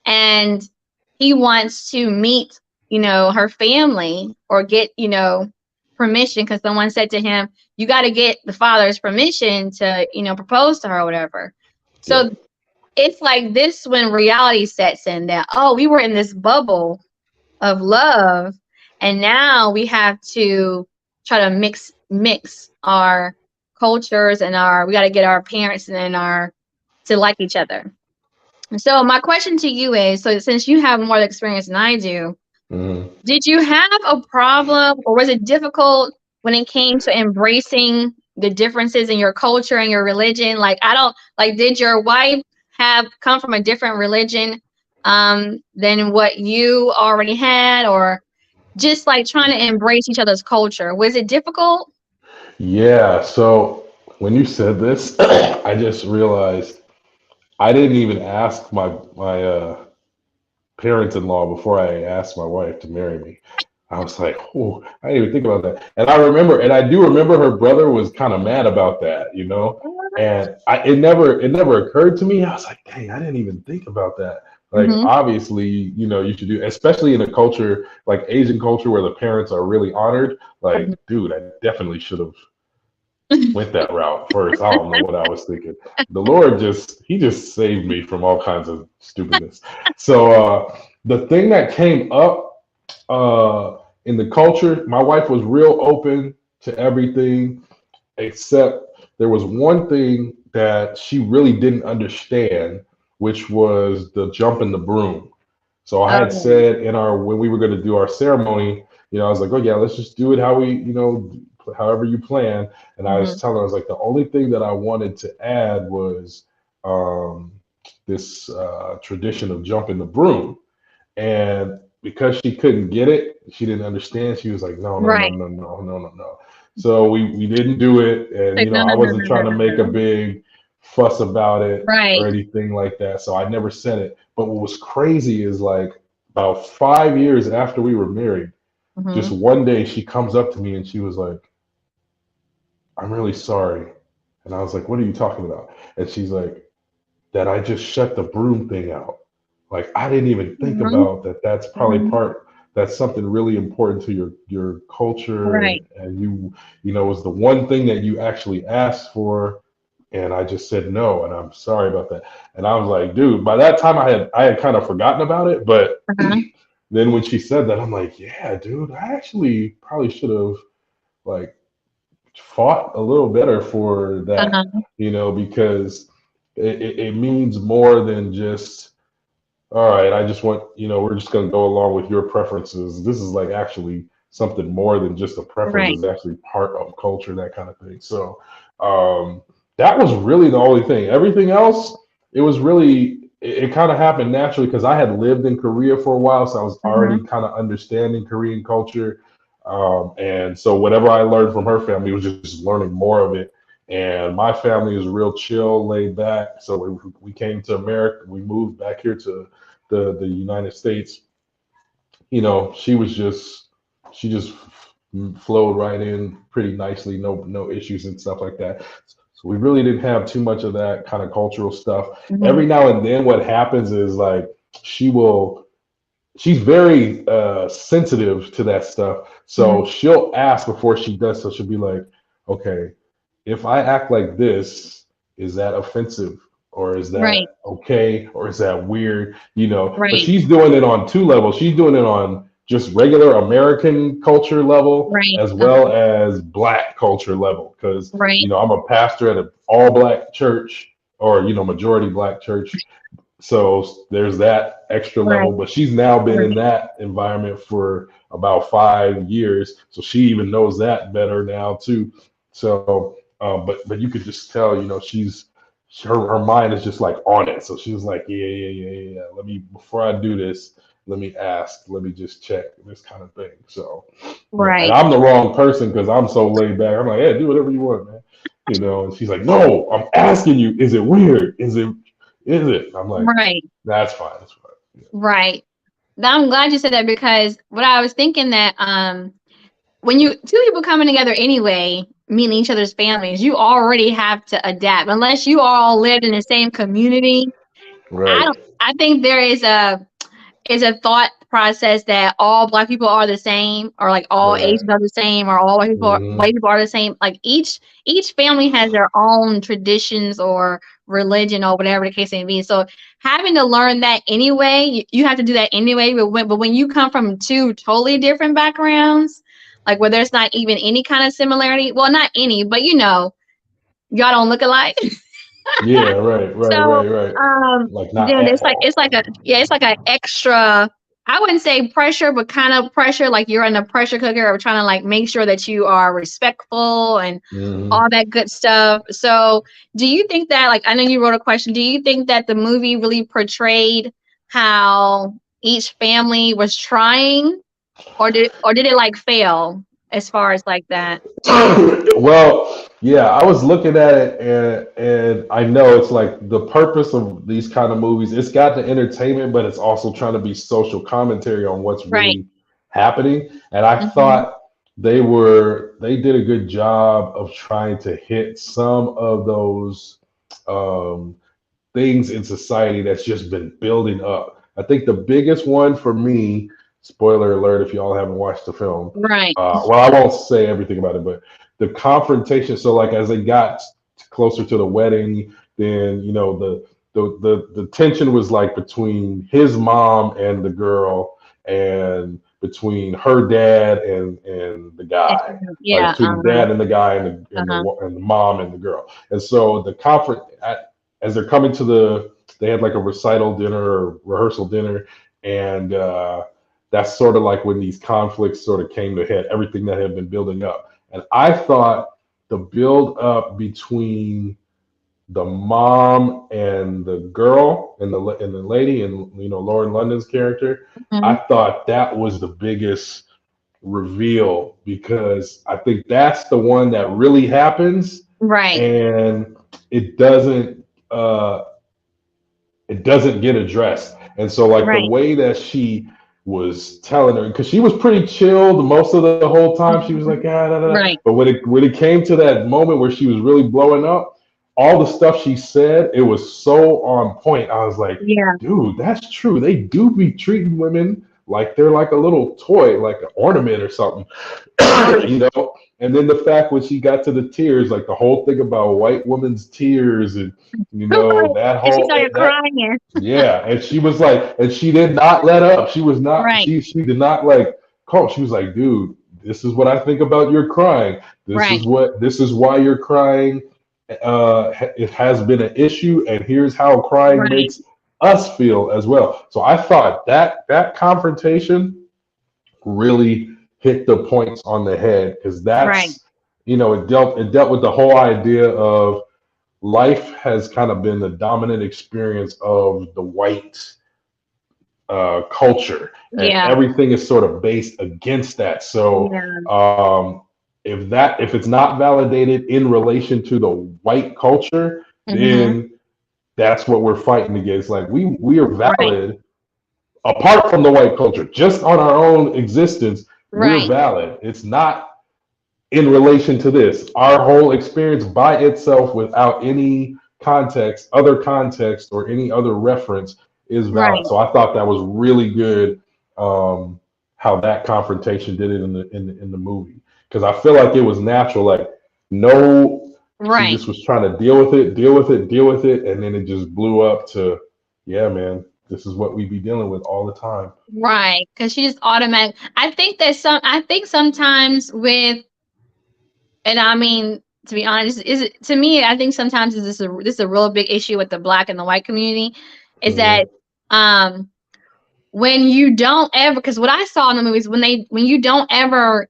and he wants to meet, her family or get, permission, because someone said to him, you got to get the father's permission to, propose to her or whatever. So Yeah. it's like this when reality sets in, that, oh, we were in this bubble of love, and now we have to try to mix our cultures and our we got to get our parents and our to like each other. So my question to you is, so since you have more experience than I do, Mhm. did you have a problem or was it difficult when it came to embracing the differences in your culture and your religion? Like, I don't like, did your wife have come from a different religion than what you already had, or just like trying to embrace each other's culture? Was it difficult? Yeah. So when you said this, I just realized I didn't even ask my parents-in-law before I asked my wife to marry me. I was like, oh, I didn't even think about that. And I remember, and I do remember her brother was kind of mad about that, you know. And it never occurred to me. I was like, dang, I didn't even think about that. Like, Mm-hmm. obviously, you should do, especially in a culture like Asian culture where the parents are really honored. Like, dude, I definitely should have went that route first. I don't know what I was thinking. The Lord he just saved me from all kinds of stupidness. So the thing that came up in the culture, my wife was real open to everything, except there was one thing that she really didn't understand, which was the jump in the broom. So I had Oh, said in our when we were going to do our ceremony, I was like, oh yeah, let's just do it how we, however you plan. And I was mm-hmm. telling her, I was like, the only thing that I wanted to add was um, this tradition of jumping the broom. And because she couldn't get it, she didn't understand. She was like, no, no, no, Right. no, no, no, no, no. So we didn't do it. And, Like, no, I no, no, wasn't no, no, trying to no, make a no. big fuss about it or Right. anything like that. So I never said it. But what was crazy is like about 5 years after we were married, Mm-hmm. just one day she comes up to me and she was like, I'm really sorry. And I was like, what are you talking about? And she's like, that I just shut the broom thing out. Like I didn't even think Mm-hmm. about that. That's probably Mm-hmm. part. That's something really important to your culture, and Right. was the one thing that you actually asked for, and I just said no, and I'm sorry about that. And I was like, dude, by that time I had kind of forgotten about it, but Uh-huh. then when she said that, I'm like, yeah, dude, I actually probably should have like fought a little better for that, Uh-huh. because it means more than just, all right, I just want, we're just going to go along with your preferences. This is like actually something more than just a preference, Right. is actually part of culture, that kind of thing. So um, that was really the only thing. Everything else, it was really, it kind of happened naturally because I had lived in Korea for a while. So I was Uh-huh. already kind of understanding Korean culture. And so whatever I learned from her family was just learning more of it. And my family is real chill, laid back. So we came to America. We moved back here to the United States. She just flowed right in pretty nicely, no issues and stuff like that. So we really didn't have too much of that kind of cultural stuff. Mm-hmm. Every now and then, what happens is like she will she's very sensitive to that stuff. Mm-hmm. So she'll ask before she does. So she'll be like, okay, if I act like this, is that offensive? Or is Right. that okay? Or is that weird? But Right. she's doing it on two levels. She's doing it on just regular American culture level Right. as well as black culture level. Because, Right. I'm a pastor at an all black church, or, majority black church. So there's that extra Right. level, but she's now been in Right. that environment for about 5 years, so she even knows that better now too. So, but you could just tell, her mind is just like on it. So she was like, yeah, yeah, yeah, yeah, yeah. Let me before I do this, let me ask, let me just check this kind of thing. So, and Right. I'm the wrong person because I'm so laid back. I'm like, yeah, do whatever you want, man. And she's like, no, I'm asking you, is it weird? Is it? I'm like, Right. that's fine. That's fine. Right. Now, I'm glad you said that because what I was thinking that when you two people coming together anyway, meeting each other's families, you already have to adapt. Unless you all lived in the same community, I Right. don't. I think there is is a thought process that all Black people are the same, or like all Right. Asians are the same, or all Hmm. white people are the same. Like each family has their own traditions or religion or whatever the case may be. So having to learn that anyway, you have to do that anyway. But when you come from two totally different backgrounds, like where there's not even any kind of similarity, well, not any, but y'all don't look alike. Yeah. Right. Right. So, Right. Right. um, Like not then at it's all. like a yeah, it's like an extra. I wouldn't say pressure, but kind of pressure. Like you're in a pressure cooker, or trying to like make sure that you are respectful and Hmm. all that good stuff. So, do you think that, like, I know you wrote a question. Do you think that the movie really portrayed how each family was trying, or did it like fail as far as like that? Well, yeah, I was looking at it, and I know it's like the purpose of these kind of movies. It's got the entertainment, but it's also trying to be social commentary on what's Right. really happening. And I Mm-hmm. thought they did a good job of trying to hit some of those um, things in society that's just been building up. I think the biggest one for me, spoiler alert if y'all haven't watched the film, Right. well, I won't say everything about it, but the confrontation. So, like, as they got closer to the wedding, then the tension was like between his mom and the girl, and between her dad and the guy, like Yeah. between the dad and the guy Uh-huh. and the mom and the girl. And so the conflict as they're coming to they had like a recital dinner or rehearsal dinner, and that's sort of like when these conflicts sort of came to head, everything that had been building up. And I thought the build up between the mom and the girl and the lady and Lauren London's character, I Mhm. thought that was the biggest reveal, because I think that's the one that really happens, Right. and it doesn't uh, it doesn't get addressed. And so, like, the Right. way that she was telling her, because she was pretty chilled most of the whole time, she was like, Mhm. ah, da, da, da. Right. But when it came to that moment where she was really blowing up, all the stuff she said, it was so on point. I was like, Yeah. dude, that's true. They do be treating women like they're like a little toy, like an ornament or something. Right. you know. And then the fact when she got to the tears, like the whole thing about white woman's tears, and Right. that And she whole started that crying. yeah, and she was like, and she did not let up. She was not. Right. She did not like calm. She was like, dude, this is what I think about your crying. Right. This is why you're crying. It has been an issue, and here's how crying Right. makes us feel as well. So I thought that confrontation really hit the points on the head, because Right. that's it dealt with the whole idea of life has kind of been the dominant experience of the white culture, and Yeah. everything is sort of based against that. So Yeah. if it's not validated in relation to the white culture, Mm-hmm. then that's what we're fighting against. Like, we are Right. valid apart from the white culture, just on our own existence. We're Right. valid. It's not in relation to this. Our whole experience by itself, without any other context, or any other reference, is valid. Right. So I thought that was really good, how that confrontation did it in the movie, because I feel like it was natural. Like, no, she Right. just was trying to deal with it, deal with it, deal with it, and then it just blew up to, yeah, man, this is what we be dealing with all the time. Right. Because she just automatic. I think sometimes with, and I mean, to be honest, is it to me? I think sometimes this is a real big issue with the Black and the white community, is that Hmm. um when you don't ever, because what I saw in the movies, when you don't ever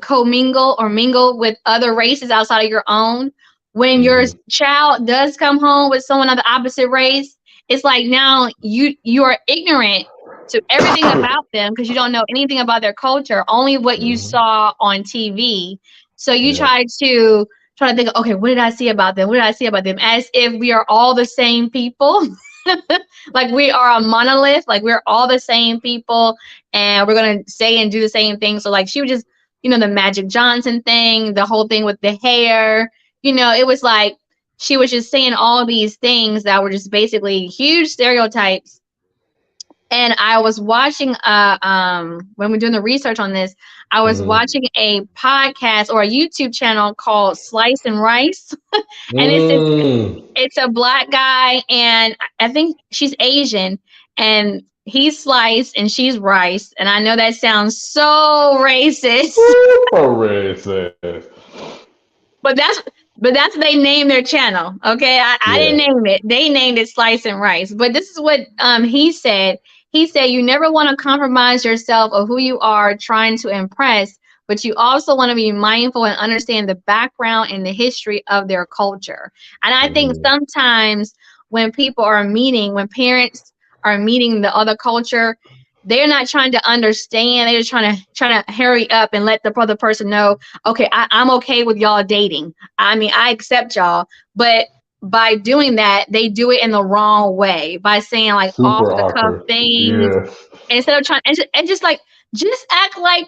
commingle or mingle with other races outside of your own, when your Hmm. child does come home with someone of the opposite race, it's like now you are ignorant to everything about them because you don't know anything about their culture, only what you Hmm. saw on TV. So you Yeah. try to think, okay, what did I see about them? What did I see about them? As if we are all the same people. Like we are a monolith, like we're all the same people and we're gonna say and do the same thing. So like she was just, the Magic Johnson thing, the whole thing with the hair, it was like she was just saying all these things that were just basically huge stereotypes And I was watching when we're doing the research on this, I was Mm-hmm. watching a podcast or a YouTube channel called Slice and Rice. And Mm. it's a black guy, and I think she's Asian, and he's Slice and she's Rice. And I know that sounds so racist. Super racist. But that's what they named their channel. Okay. I didn't Yeah. name it. They named it Slice and Rice. But this is what he said. He said you never want to compromise yourself or who you are trying to impress, but you also want to be mindful and understand the background and the history of their culture. And I think Mm-hmm. sometimes when parents are meeting the other culture, they're not trying to understand. They're just trying to hurry up and let the other person know, okay, I'm okay with y'all dating. I mean, I accept y'all, but by doing that, they do it in the wrong way by saying like off Super the cuff awkward. things Yeah. instead of trying and just act like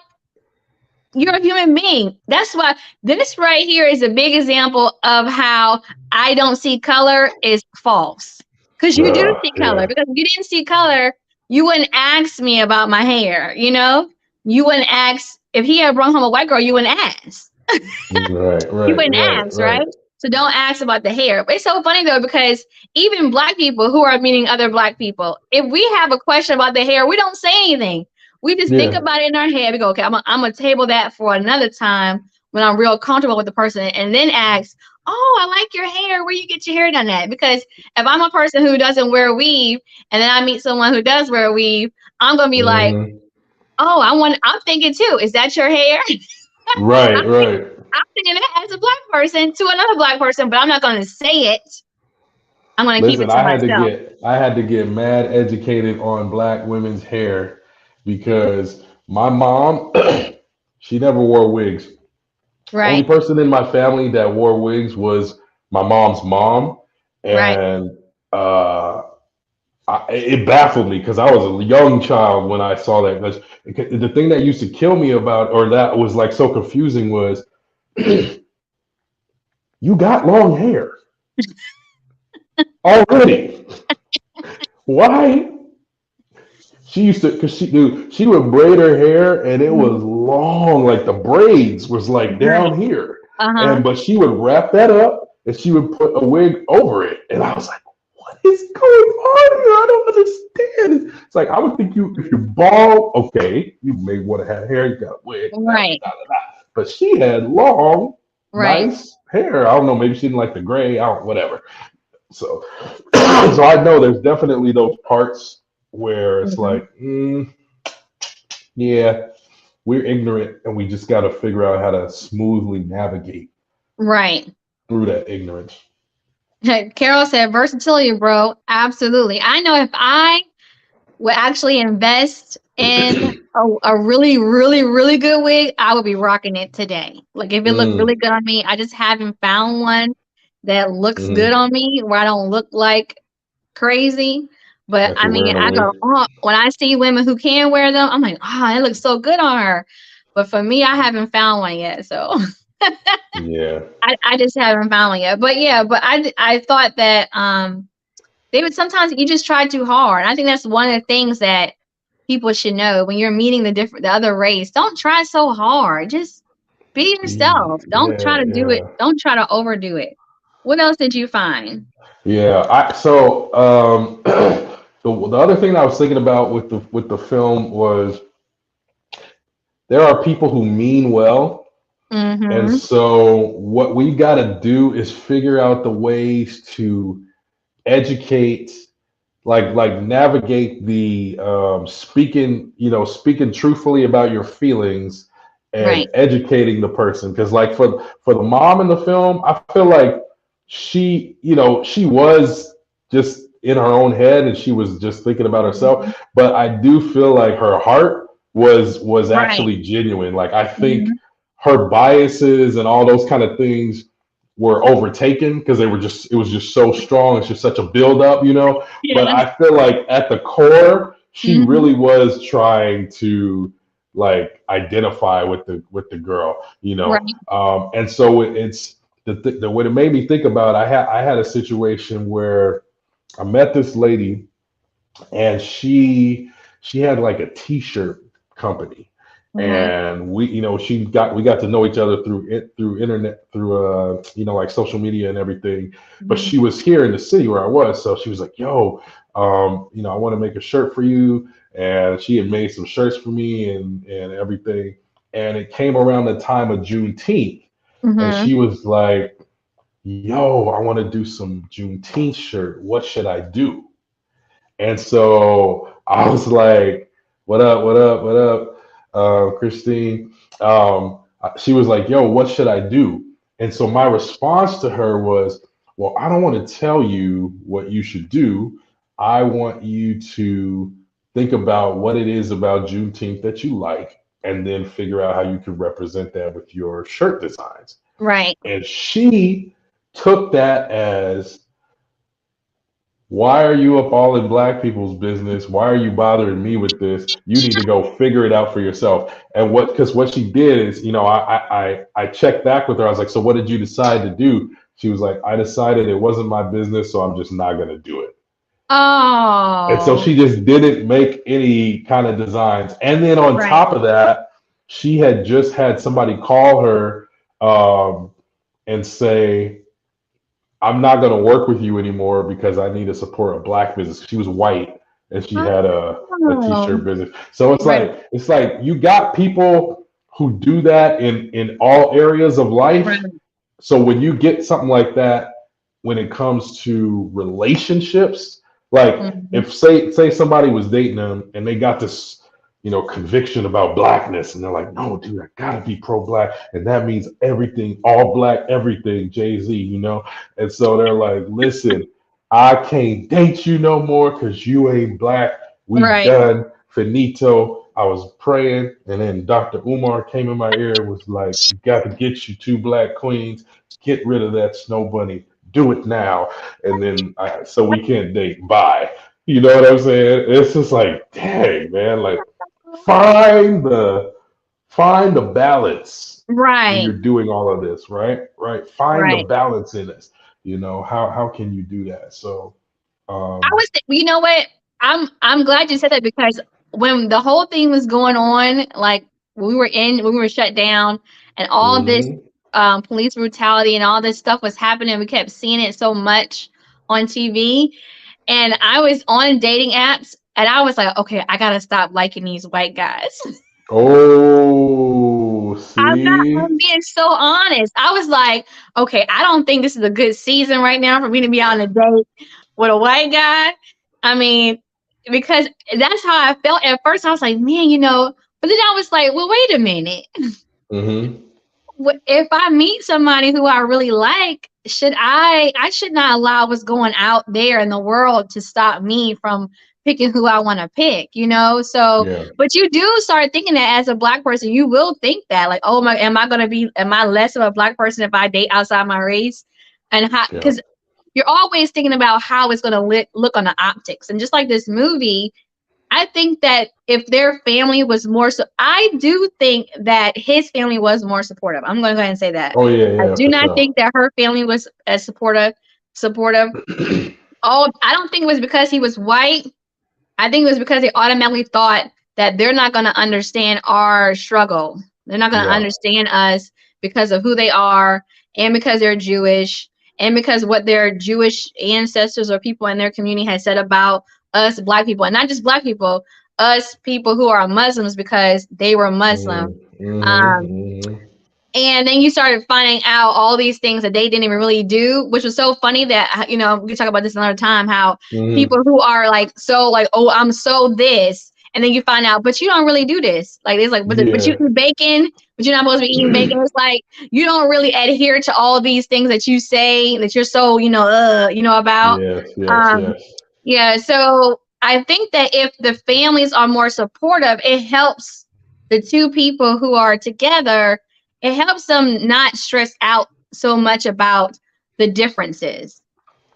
you're a human being. That's why this right here is a big example of how I don't see color is false. Because you do see color. Yeah. Because if you didn't see color, you wouldn't ask me about my hair, you know? You wouldn't ask if he had brought home a white girl, you wouldn't ask. Right. You Right. wouldn't Right. ask, Right. right? So don't ask about the hair. But it's so funny though, because even black people who are meeting other black people, if we have a question about the hair, we don't say anything. We just think Yeah. about it in our head. We go, okay, I'm gonna table that for another time when I'm real comfortable with the person, and then ask, oh, I like your hair. Where you get your hair done at? Because if I'm a person who doesn't wear a weave, and then I meet someone who does wear a weave, I'm gonna be like, Mm-hmm. oh, I'm thinking too. Is that your hair? Right. Right. I'm thinking that as a black person to another black person, but I'm not going to say it. I'm going to keep Listen, it to myself. I had to get mad educated on black women's hair because my mom, she never wore wigs. Only Right, person in my family that wore wigs was my mom's mom, right. and uh, it baffled me because I was a young child when I saw that. 'Cause the thing that used to kill me about, or that was like so confusing, was you got long hair already. Why? She used to, cause she would braid her hair and it was Mhm. long, like the braids was like Right. down here, Uh huh. and but she would wrap that up and she would put a wig over it, and I was like, what is going on here? I don't understand. It's like I would think you, if you're bald, okay, you may want to have hair, you got a wig, Right. but she had long, Right. nice hair. I don't know, maybe she didn't like the gray, I don't, whatever. So, so I know there's definitely those parts where it's Hmm. like, yeah, we're ignorant and we just got to figure out how to smoothly navigate Right. through that ignorance. Carol said versatility, bro. Absolutely. I know if I would actually invest in a really, really, really good wig, I would be rocking it today. Like if it looked Mm, really good on me, I just haven't found one that looks good hmm. on me where I don't look like crazy. But That I you're mean, wearing a I go, wig. oh, when I see women who can wear them, I'm like, oh, it looks so good on her. But for me, I haven't found one yet. So Yeah. I just haven't found one yet. But yeah, but I thought that they would sometimes you just try too hard. I think that's one of the things that people should know when you're meeting the other race. Don't try so hard. Just be yourself. Don't try Yeah, to do it. yeah. Don't try to overdo it. What else did you find? Yeah. The other thing I was thinking about with the film was there are people who mean well. And Mm-hmm. so what we got to do is figure out the ways to educate, like navigate the speaking, speaking truthfully about your feelings and Right. educating the person. Because like for the mom in the film, I feel like she was just in her own head and she was just thinking about herself. Mhm. But I do feel like her heart was Right. actually genuine. Like I think Hmm. her biases and all those kind of things were overtaken because it was just so strong. It's just such a build up. But Yeah. I feel like at the core, she Hmm. really was trying to like identify with the girl. Right. And so it's the what it made me think about. I had a situation where I met this lady and she had like a t-shirt company, Mhm. and we got to know each other through internet, through like social media and everything. But Mhm. she was here in the city where I was, so she was like, yo, I want to make a shirt for you. And she had made some shirts for me and everything. And it came around the time of Juneteenth, and Mhm. she was like, yo, I want to do some Juneteenth shirt. What should I do? And so I was like, what up, what up, what up, Christine? She was like, yo, what should I do? And so my response to her was, well, I don't want to tell you what you should do. I want you to think about what it is about Juneteenth that you like, and then figure out how you can represent that with your shirt designs. Right. And she took that as, why are you up all in black people's business? Why are you bothering me with this? You need to go figure it out for yourself. And because what she did is, I checked back with her. I was like, so what did you decide to do? She was like, I decided it wasn't my business, so I'm just not going to do it. And so Oh. she just didn't make any kind of designs. And then on Right. top of that, she had just had somebody call her, and say, I'm not going to work with you anymore because I need to support a black business. She was white, and she had a Oh. t-shirt business. So Right. it's like you got people who do that in all areas of life. Right. So when you get something like that, when it comes to relationships, like Mhm. if say somebody was dating them and they got this, conviction about blackness, and they're like, no, dude, I gotta be pro-black, and that means everything, all black, everything, Jay-Z. And so they're like, listen, I can't date you no more because you ain't black. We Right. done, finito. I was praying, and then Dr. Umar came in my ear and was like, you got to get you two black queens, get rid of that snow bunny, do it now. And then so we can't date. Bye. You know what I'm saying? It's just like, dang, man, like find the find the balance when Right. you're doing all of this, right? Right. Find the Right. balance in it. How can you do that? So I um was, you know what? I'm glad you said that because when the whole thing was going on, like when we were shut down, and all this mhm. police brutality and all this stuff was happening, we kept seeing it so much on TV, and I was on dating apps, and I was like, okay, I gotta stop liking these white guys. Oh, I'm see? being so honest. I was like, okay, I don't think this is a good season right now for me to be on a date with a white guy. I mean, because that's how I felt at first. I was like, man, but then I was like, well, wait a minute. Mm-hmm. If I meet somebody who I really like, I should not allow what's going out there in the world to stop me from picking who I want to pick. So, Yeah. but you do start thinking that as a black person, you will think that, like, oh my, am I less of a black person if I date outside my race? And how, Yeah. because you're always thinking about how it's going to look on the optics. And just like this movie, I think that if their family was more, I do think that his family was more supportive. I'm going to go ahead and say that. Oh yeah, I yeah, do for not sure. think that her family was as supportive. Oh, I don't think it was because he was white. I think it was because they automatically thought that they're not going to understand our struggle. They're not going to Yeah. understand us because of who they are, and because they're Jewish, and because what their Jewish ancestors or people in their community had said about us black people, and not just black people, us people who are Muslims because they were Muslim. Mm-hmm. Um, Mm-hmm. and then you started finding out all these things that they didn't even really do, which was so funny that, we can talk about this another time, how Mm-hmm. people who are like, so like, oh, I'm so this. And then you find out, but you don't really do this. Like, it's like, but you Yeah. eat bacon, but you're not supposed to be eating bacon. It's like, you don't really adhere to all these things that you say that you're so, about. Yes, yes, Um, yes. yeah, so I think that if the families are more supportive, it helps the two people who are together. It helps them not stress out so much about the differences.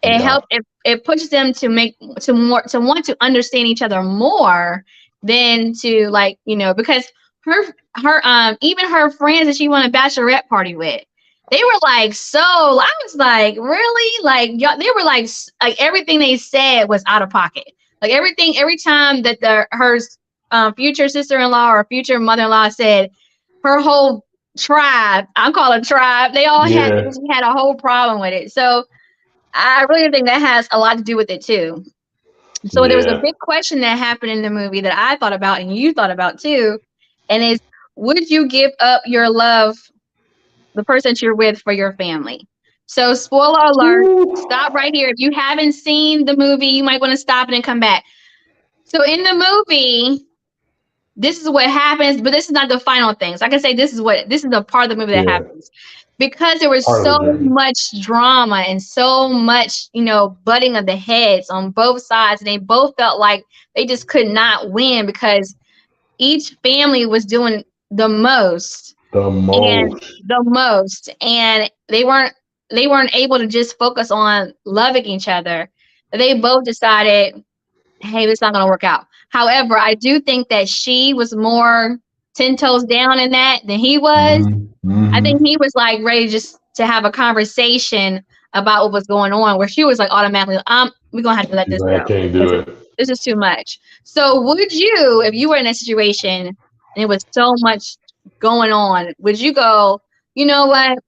It Yeah. helps, it pushes them to want to understand each other more than to, like, because her even her friends that she won a bachelorette party with, they were like, so I was like, really, like, y'all, they were like everything they said was out of pocket. Like everything, every time that her future sister-in-law or future mother-in-law said, her whole tribe, I call it tribe, they all Yeah. had a whole problem with it. So I really think that has a lot to do with it too. So there was a Yeah. big question that happened in the movie that I thought about and you thought about too, and is, would you give up your love, the person that you're with, for your family? So spoiler alert, Ooh. stop right here. If you haven't seen the movie, you might want to stop it and come back. So in the movie, this is what happens, but this is not the final things. Like I say, this is the part of the movie that Yeah. happens. Because there was Part of so the journey. much drama and so much, butting of the heads on both sides, and they both felt like they just could not win because each family was doing the most The and most. and they weren't able to just focus on loving each other. They both decided, hey, it's not going to work out. However, I do think that she was more 10 toes down in that than he was. Hmm. I Hmm. think he was like ready just to have a conversation about what was going on, where she was like automatically, we're going to have to let She's this like, I go. can't do it. This is too much. So would you, if you were in a situation and it was so much going on, would you go, you know what?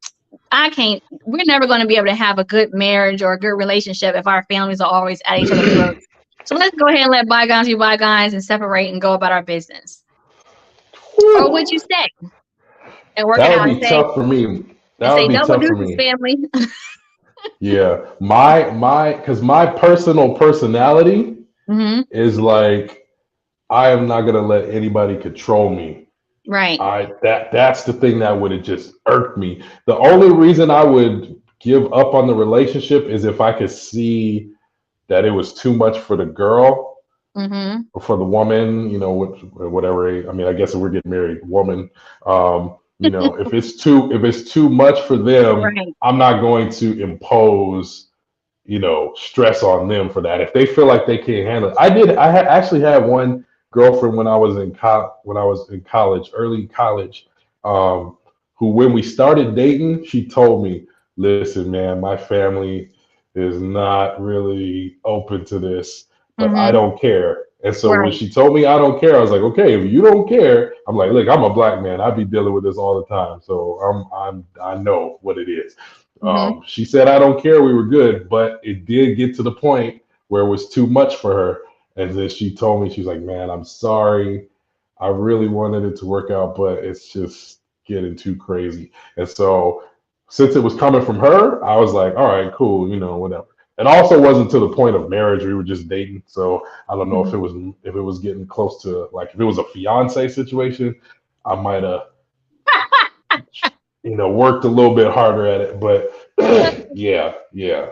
We're never going to be able to have a good marriage or a good relationship if our families are always at each other's throats. So let's go ahead and let bygones be bygones and separate and go about our business. Or would you stay and work it That would out be tough for me. and That say would be double tough for deuces, me. family? Yeah. Because my personal personality Hmm. is like, I am not gonna let anybody control me. Right. That's the thing that would have just irked me. The only reason I would give up on the relationship is if I could see that it was too much for the girl Hmm. or for the woman, whatever. I mean, I guess if we're getting married, woman. If it's too much for them, Right. I'm not going to impose, stress on them for that. If they feel like they can't handle it, actually had one girlfriend when I was in college, early college, who when we started dating, she told me, "Listen, man, my family is not really open to this, but I Hmm. don't care." And so when Right. she told me I don't care, I was like, "Okay, if you don't care," I'm like, "Look, I'm a black man. I be dealing with this all the time, so I know what it is." Hmm. She said, "I don't care." We were good, but it did get to the point where it was too much for her. And then she told me, she's like, "Man, I'm sorry. I really wanted it to work out, but it's just getting too crazy." And so, since it was coming from her, I was like, "All right, cool, whatever." It also wasn't to the point of marriage. We were just dating, so I don't know if it was getting close to, like, if it was a fiance situation, I might have worked a little bit harder at it. But yeah, yeah.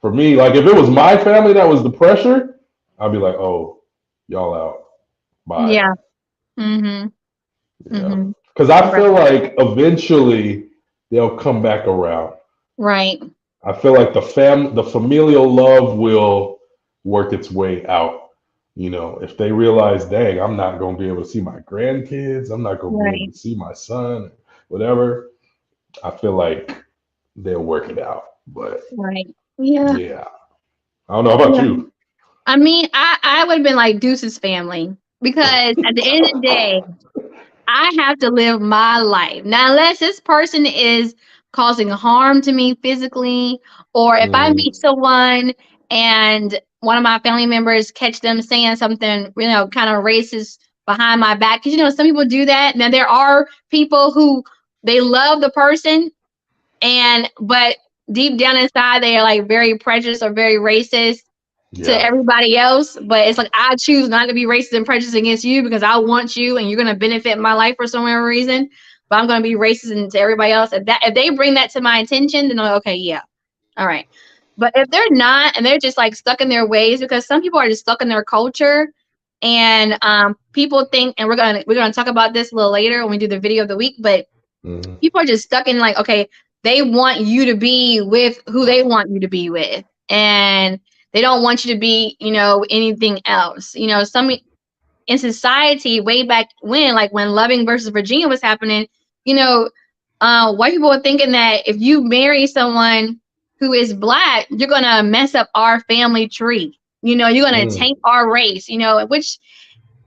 For me, like if it was my family that was the pressure, I'd be like, "Oh, y'all out. Bye." Yeah. Hmm. Yeah. Hmm. Because I Right. feel like eventually they'll come back around. Right. I feel like the familial love will work its way out. If they realize, dang, I'm not going to be able to see my grandkids, I'm not going to be able Right. to see my son, whatever. I feel like they'll work it out. But Right. Yeah. yeah, I don't know about Yeah. you. I mean, I would have been like Deuce's family because at the end of the day, I have to live my life. Now, unless this person is causing harm to me physically, or if I Mhm. meet someone and one of my family members catch them saying something, kind of racist behind my back, because some people do that. Now, there are people who they love the person, but deep down inside they are like very prejudiced or very racist to Yeah. everybody else. But it's like I choose not to be racist and prejudiced against you because I want you and you're gonna benefit my life for some reason. But I'm gonna be racist and to everybody else. If they bring that to my attention, then I'm like, okay, yeah, all right. But if they're not and they're just like stuck in their ways, because some people are just stuck in their culture, and people think, and we're gonna talk about this a little later when we do the video of the week, but Mhm. people are just stuck in like, okay, they want you to be with who they want you to be with, and they don't want you to be, anything else. Some in society way back when, like when Loving versus Virginia was happening, white people were thinking that if you marry someone who is black, you're gonna mess up our family tree. You're going to Mm, taint our race,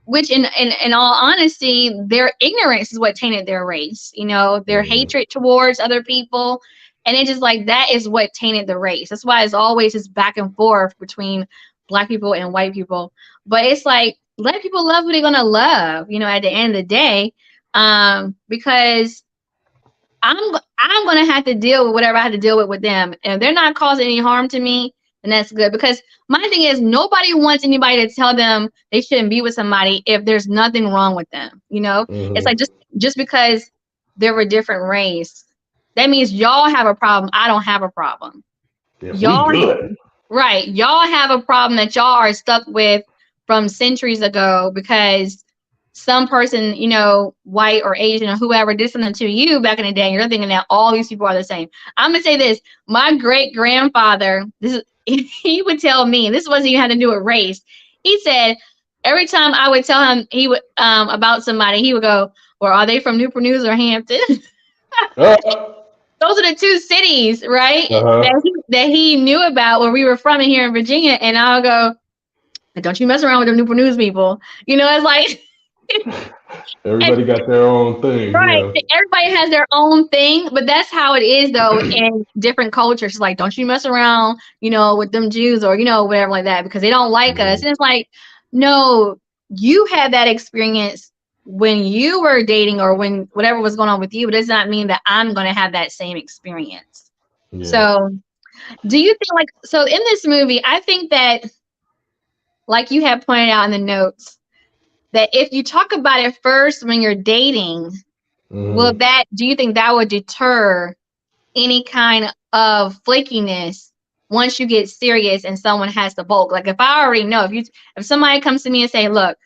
which in all honesty, their ignorance is what tainted their race, their mm, hatred towards other people. And it's just like that is what tainted the race. That's why it's always this back and forth between black people and white people. But it's like, let people love who they're gonna love, at the end of the day. Because I'm gonna have to deal with whatever I have to deal with them. And if they're not causing any harm to me, then that's good. Because my thing is, nobody wants anybody to tell them they shouldn't be with somebody if there's nothing wrong with them. It's mm-hmm. like just because they're a different race, that means y'all have a problem. I don't have a problem. Yeah, we Y'all, good. right? Y'all have a problem that y'all are stuck with from centuries ago because some person, white or Asian or whoever did something to you back in the day, and you're thinking that all these people are the same. I'm gonna say this: my great grandfather, this is, he would tell me, and this wasn't even had to do with race. He said every time I would tell him he would about somebody, he would go, "Well, are they from Newport News or Hampton?" Uh, Those are the two cities, right? uh-huh. That he knew about where we were from here in Virginia, and I'll go, "Don't you mess around with the Newport News people?" It's like. Everybody got their own thing. Right. Yeah. Everybody has their own thing, but that's how it is though in different cultures. It's like, don't you mess around, with them Jews or, whatever like that because they don't like us. Mm, And it's like, no, you had that experience when you were dating or when whatever was going on with you, but it does not mean that I'm going to have that same experience. yeah. So do you think so in this movie, I think that like you had pointed out in the notes, that if you talk about it first when you're dating, Mm, do you think that would deter any kind of flakiness once you get serious and someone has to bulk? Like if I already know, if somebody comes to me and say, look,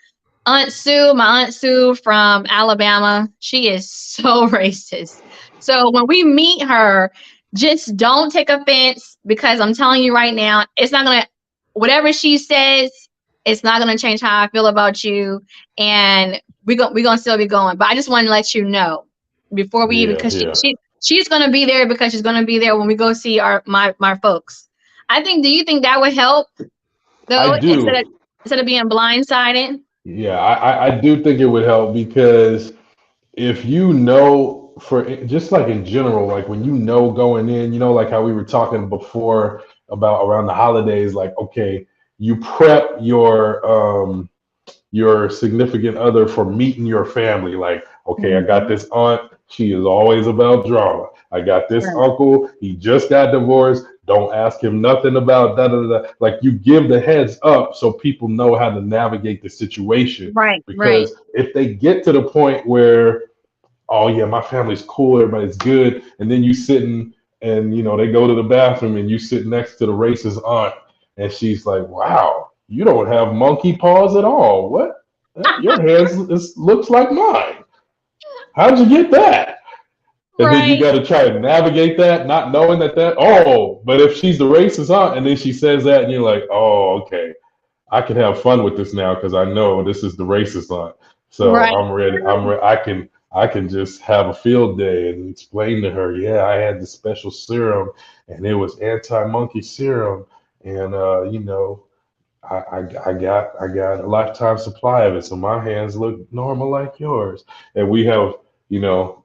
my Aunt Sue from Alabama, she is so racist. So when we meet her, just don't take offense because I'm telling you right now, it's not gonna whatever she says, it's not gonna change how I feel about you. And we gonna still be going. But I just want to let you know before we even yeah, because yeah. she's gonna be there because she's gonna be there when we go see my folks. Do you think that would help I though, do. instead of being blindsided? Yeah, I do think it would help because if you know, for just like in general, like when you know going in, like how we were talking before about around the holidays, like, okay, you prep your significant other for meeting your family. Like, okay, I got Mhm. this aunt. She is always about drama. I got this Right, uncle. He just got divorced. Don't ask him nothing about da da da. Like you give the heads up so people know how to navigate the situation. right, right, Because if they get to the point where, oh yeah, my family's cool, everybody's good, and then you sitting and they go to the bathroom and you sit next to the racist aunt and she's like, wow, you don't have monkey paws at all. What? Your hands looks like mine. How'd you get that? And then you right, got to try to navigate that, not knowing but if she's the racist aunt and then she says that and you're like, oh, okay, I can have fun with this now because I know this is the racist aunt. So right, I'm ready. I can just have a field day and explain to her, yeah, I had this special serum and it was anti-monkey serum, and I got a lifetime supply of it, so my hands look normal like yours. And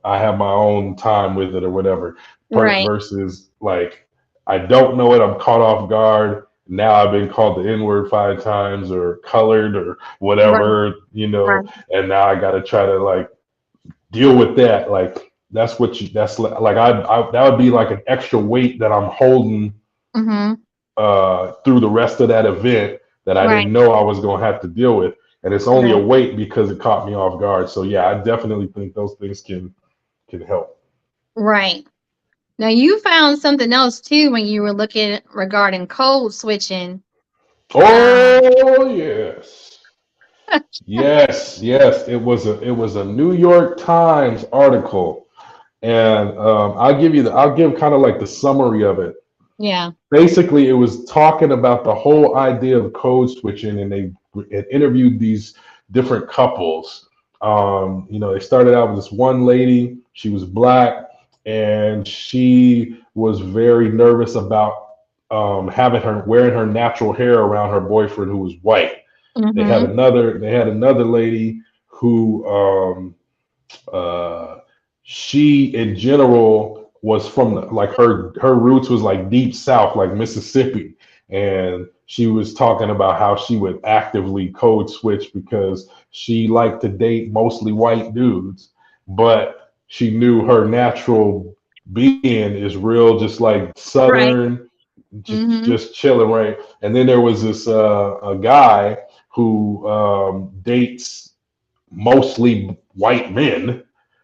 I have my own time with it or whatever. right, Versus like I don't know it, I'm caught off guard. Now I've been called the N-word 5 times or colored or right, whatever, right. and now I got to try to like deal with that. Like that's like that would be like an extra weight that I'm holding Mm-hmm. through the rest of that event that I Right, didn't know I was going to have to deal with. And it's only a right, weight because it caught me off guard. So yeah, I definitely think those things can help. right. Now you found something else too when you were looking regarding code switching. Um, Oh yes. Yes, yes. It was a New York Times article. And I'll give kind of like the summary of it. yeah, Basically, it was talking about the whole idea of code switching, and they it interviewed these different couples. They started out with this one lady. She was black, and she was very nervous about. having her wearing her natural hair around her boyfriend who was white. Mm-hmm. They had another lady who uh, she in general was from like her roots was like deep south, like Mississippi, and she was talking about how she would actively code switch because she liked to date mostly white dudes, but she knew her natural being is real, just like Right. Southern, Mm-hmm. just chilling, right? And then there was this a guy who dates mostly white men,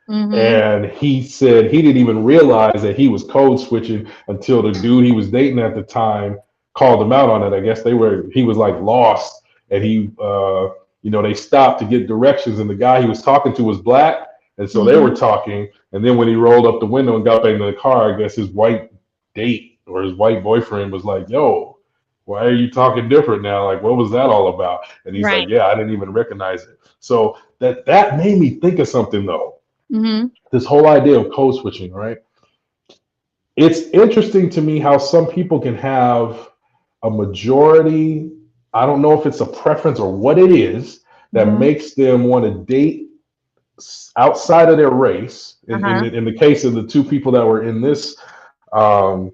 Mm-hmm. and he said he didn't even realize that he was code switching until the dude he was dating at the time called him out on it. I guess he was like lost, and they stopped to get directions, and the guy he was talking to was black, and so they Mm-hmm. were talking. And then when he rolled up the window and got back into the car, I guess his white date or his white boyfriend was like, "Yo, why are you talking different now? Like, what was that all about?" And he's like, Right. "Yeah, I didn't even recognize it." So that made me think of something though, Mm-hmm. this whole idea of code switching, right? It's interesting to me how some people can have a majority. I don't know if it's a preference or what it is that Mm-hmm. makes them want to date outside of their race. Uh-huh. In the case of the two people that were in this um,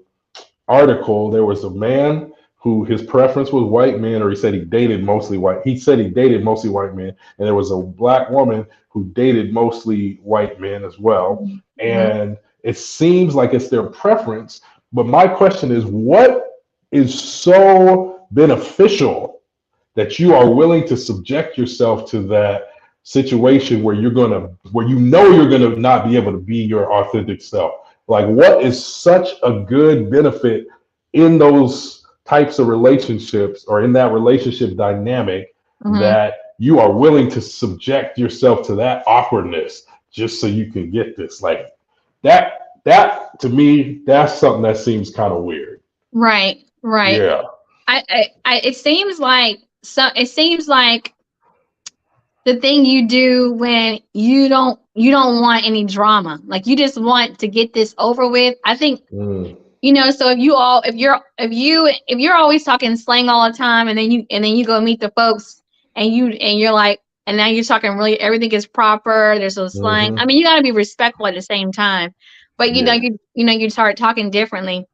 article, there was a man who his preference was white men, or he said he dated mostly white. He said he dated mostly white men, and there was a black woman who dated mostly white men as well. Mm-hmm. And it seems like it's their preference. But my question is, what is so beneficial that you are willing to subject yourself to that situation where you're gonna not be able to be your authentic self? Like, what is such a good benefit in those types of relationships or in that relationship dynamic Mm-hmm. that you are willing to subject yourself to that awkwardness just so you can get this? Like that to me, that's something that seems kind of weird. Right. Right. Yeah. It seems like it seems like the thing you do when you don't want any drama. Like you just want to get this over with. I think, Mm. so if you're always talking slang all the time, and then you go meet the folks, and you're like, and now you're talking really everything is proper, there's no slang. I Hmm. mean, you got to be respectful at the same time, but Yeah. you start talking differently.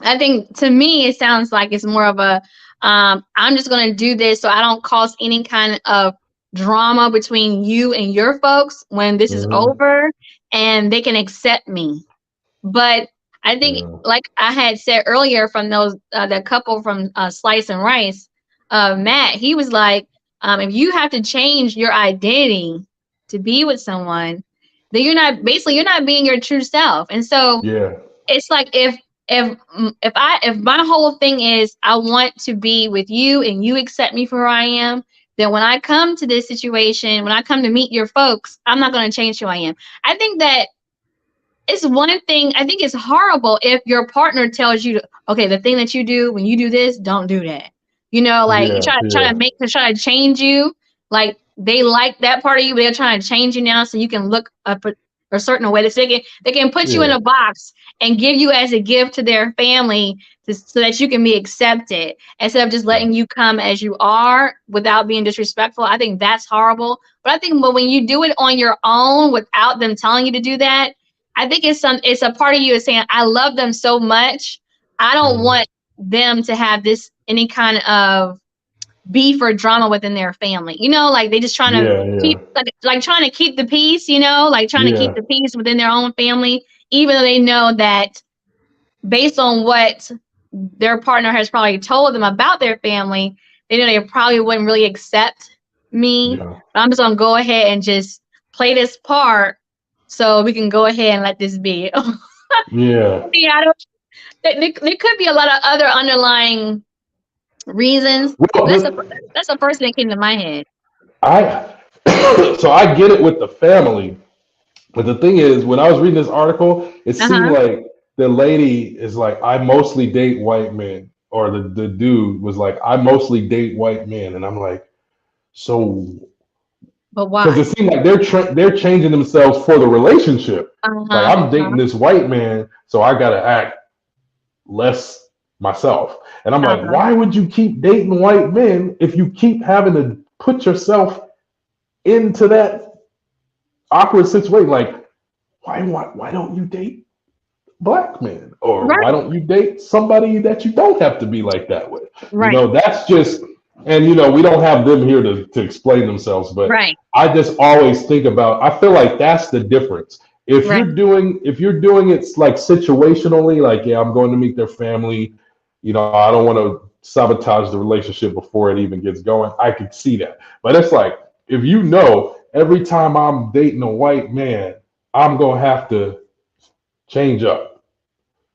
I think to me it sounds like it's more of a, I'm just going to do this so I don't cause any kind of drama between you and your folks when this is Hmm. over, and they can accept me. But I think, Mm. like I had said earlier, from those the couple from Slice and Rice, Matt, he was like, if you have to change your identity to be with someone, then you're not being your true self. And so Yeah. it's like, if my whole thing is I want to be with you and you accept me for who I am, then when I come to this situation, when I come to meet your folks, I'm not going to change who I am. I think that it's one thing. I think it's horrible if your partner tells you, okay, the thing that you do when you do this, don't do that. Like you Yeah. try Yeah. to try to change you. Like they like that part of you, but they're trying to change you now so you can look a certain way. So they can put you in Yeah. a box and give you as a gift to their family, so that you can be accepted instead of just Yeah. letting you come as you are without being disrespectful. I think that's horrible. But I think, but when you do it on your own without them telling you to do that, I think it's a part of you is saying, I love them so much. I don't Mhm. want them to have this any kind of beef or drama within their family. Like they just trying to Yeah. Yeah. keep, like trying to keep the peace, like trying to keep Yeah. the peace within their own family, even though they know that based on what their partner has probably told them about their family, they know they probably wouldn't really accept me. Yeah. But I'm just gonna go ahead and just play this part so we can go ahead and let this be. Yeah. Yeah, there could be a lot of other underlying reasons, Well, but that's the first thing that came to my head. I so I get it with the family, but the thing is, when I was reading this article, it Uh seemed huh. like the lady is like, I mostly date white men, or the dude was like, I mostly date white men, and I'm like, so But because it why? seemed like they're changing themselves for the relationship. Uh Like, huh. I'm dating this white man, so I gotta act less. myself. And I'm like, Uh-huh. why would you keep dating white men if you keep having to put yourself into that awkward situation? Like, why don't you date black men? Or why Right. don't you date somebody that you don't have to be like that with? Right. That's just, and we don't have them here to explain themselves, but Right. I just always think about, I feel like that's the difference. Right. If you're doing it like situationally, like, yeah, I'm going to meet their family, I don't want to sabotage the relationship before it even gets going. I could see that. But it's like, if every time I'm dating a white man, I'm going to have to change up,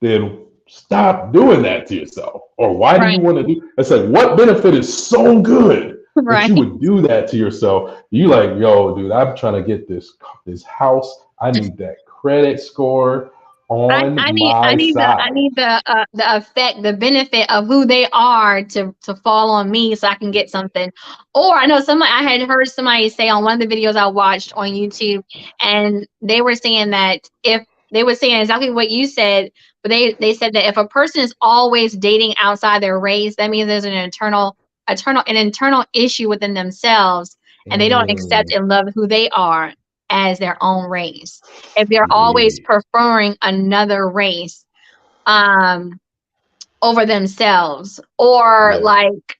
then stop doing that to yourself. Or why do you Right. want to do? It's like, what benefit is so good that Right. you would do that to yourself? You like, yo, dude, I'm trying to get this house. I need that credit score I on need I my need side. the effect, the benefit of who they are to fall on me so I can get something. Or I know I had heard somebody say on one of the videos I watched on YouTube, and they were saying that if they were saying exactly what you said, but they said that if a person is always dating outside their race, that means there's an internal issue within themselves, and they don't accept Mm, and love who they are as their own race. If they're always yeah, preferring another race um over themselves, or yeah. like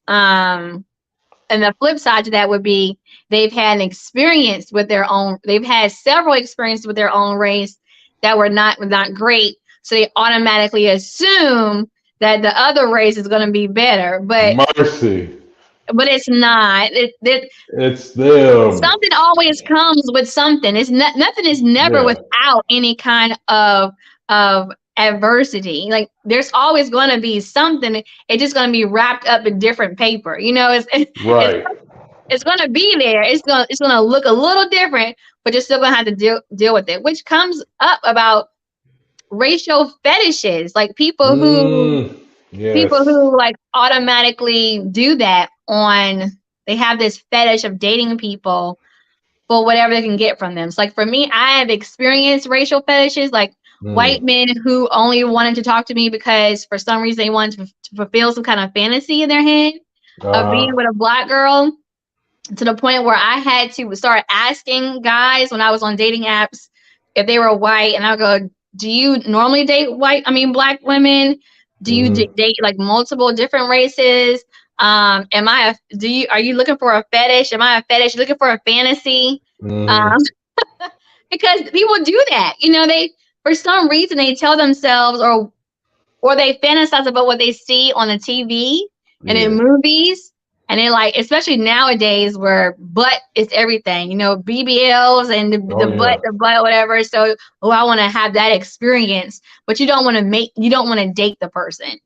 and the flip side to that would be they've had several experiences with their own race that were not great, so they automatically assume that the other race is going to be better, Mercy. but it's not. It's them. Something always comes with something. Nothing is never Yeah. without any kind of adversity. Like there's always going to be something. It's just going to be wrapped up in different paper. It's Right. it's going to be there. It's going to look a little different, but you're still going to have to deal with it. Which comes up about racial fetishes, like Mm, people yes. who like automatically do that on. They have this fetish of dating people for whatever they can get from them. So, like for me, I have experienced racial fetishes, like white Mm, men who only wanted to talk to me because for some reason they wanted to fulfill some kind of fantasy in their head of being uh-huh. with a black girl, to the point where I had to start asking guys when I was on dating apps if they were white, and I go, "Do you normally date black women? Do you Hmm. date like multiple different races? Are you looking for a fetish? Am I a fetish? Looking for a fantasy?" Um, Hmm. because people do that. They for some reason they tell themselves or they fantasize about what they see on the TV and in Yeah. movies. And they like, especially nowadays where butt is everything, BBLs and Oh yeah. the butt, whatever. So, oh, I want to have that experience, but you don't want to date the person,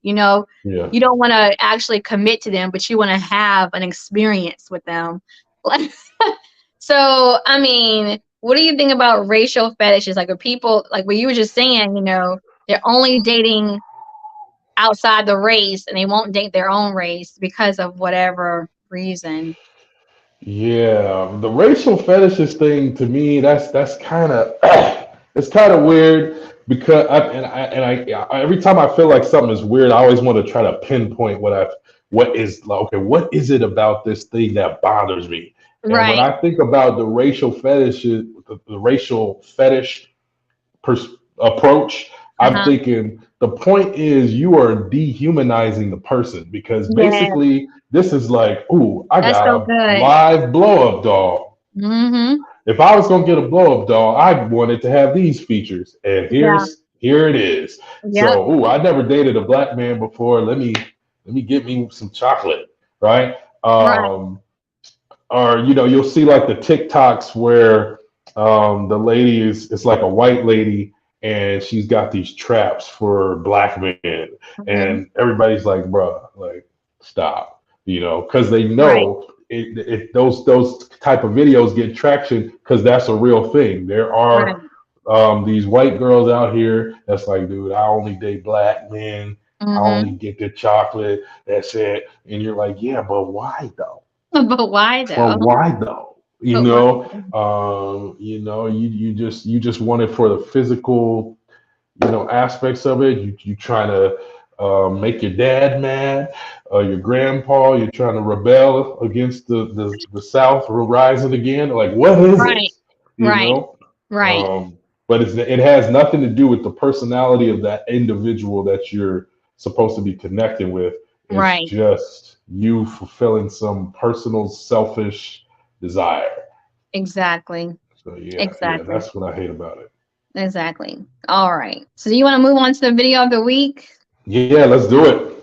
Yeah. you don't want to actually commit to them, but you want to have an experience with them. So, I mean, what do you think about racial fetishes? Like, are people, like what you were just saying, they're only dating outside the race and they won't date their own race because of whatever reason. Yeah. The racial fetishes thing to me, that's kind of it's kind of weird because every time I feel like something is weird, I always want to try to pinpoint what is like, okay, what is it about this thing that bothers me? And when Right. I think about the racial fetishes, the racial fetish approach, I'm Uh-huh. thinking the point is you are dehumanizing the person because Yeah, basically this is like, ooh, I that's got so a good. live blow up doll. Mm-hmm. If I was gonna get a blow up doll, I wanted to have these features, and Yeah. here it is. Yep. So, ooh, I never dated a black man before. Let me get me some chocolate, right? Right. Or you'll see like the TikToks where the lady is it's like a white lady and she's got these traps for black men, Mm-hmm. and everybody's like, bruh, like stop, because they Right. know those type of videos get traction because that's a real thing. There Right. are these white girls out here that's like, dude, I only date black men. I only Mm-hmm. get the chocolate. That's it. And you're like, yeah, but why though? But why But though? why though? But why? You just want it for the physical, aspects of it. You trying to make your dad mad, your grandpa, you're trying to rebel against the South rising again. Like, what is Right. it? You Right. know? Right. But it has nothing to do with the personality of that individual that you're supposed to be connecting with. It's Right. just you fulfilling some personal selfish desire. Exactly. So yeah, Exactly. that's what I hate about it. Exactly. All right. So you want to move on to the video of the week? Yeah, let's do it.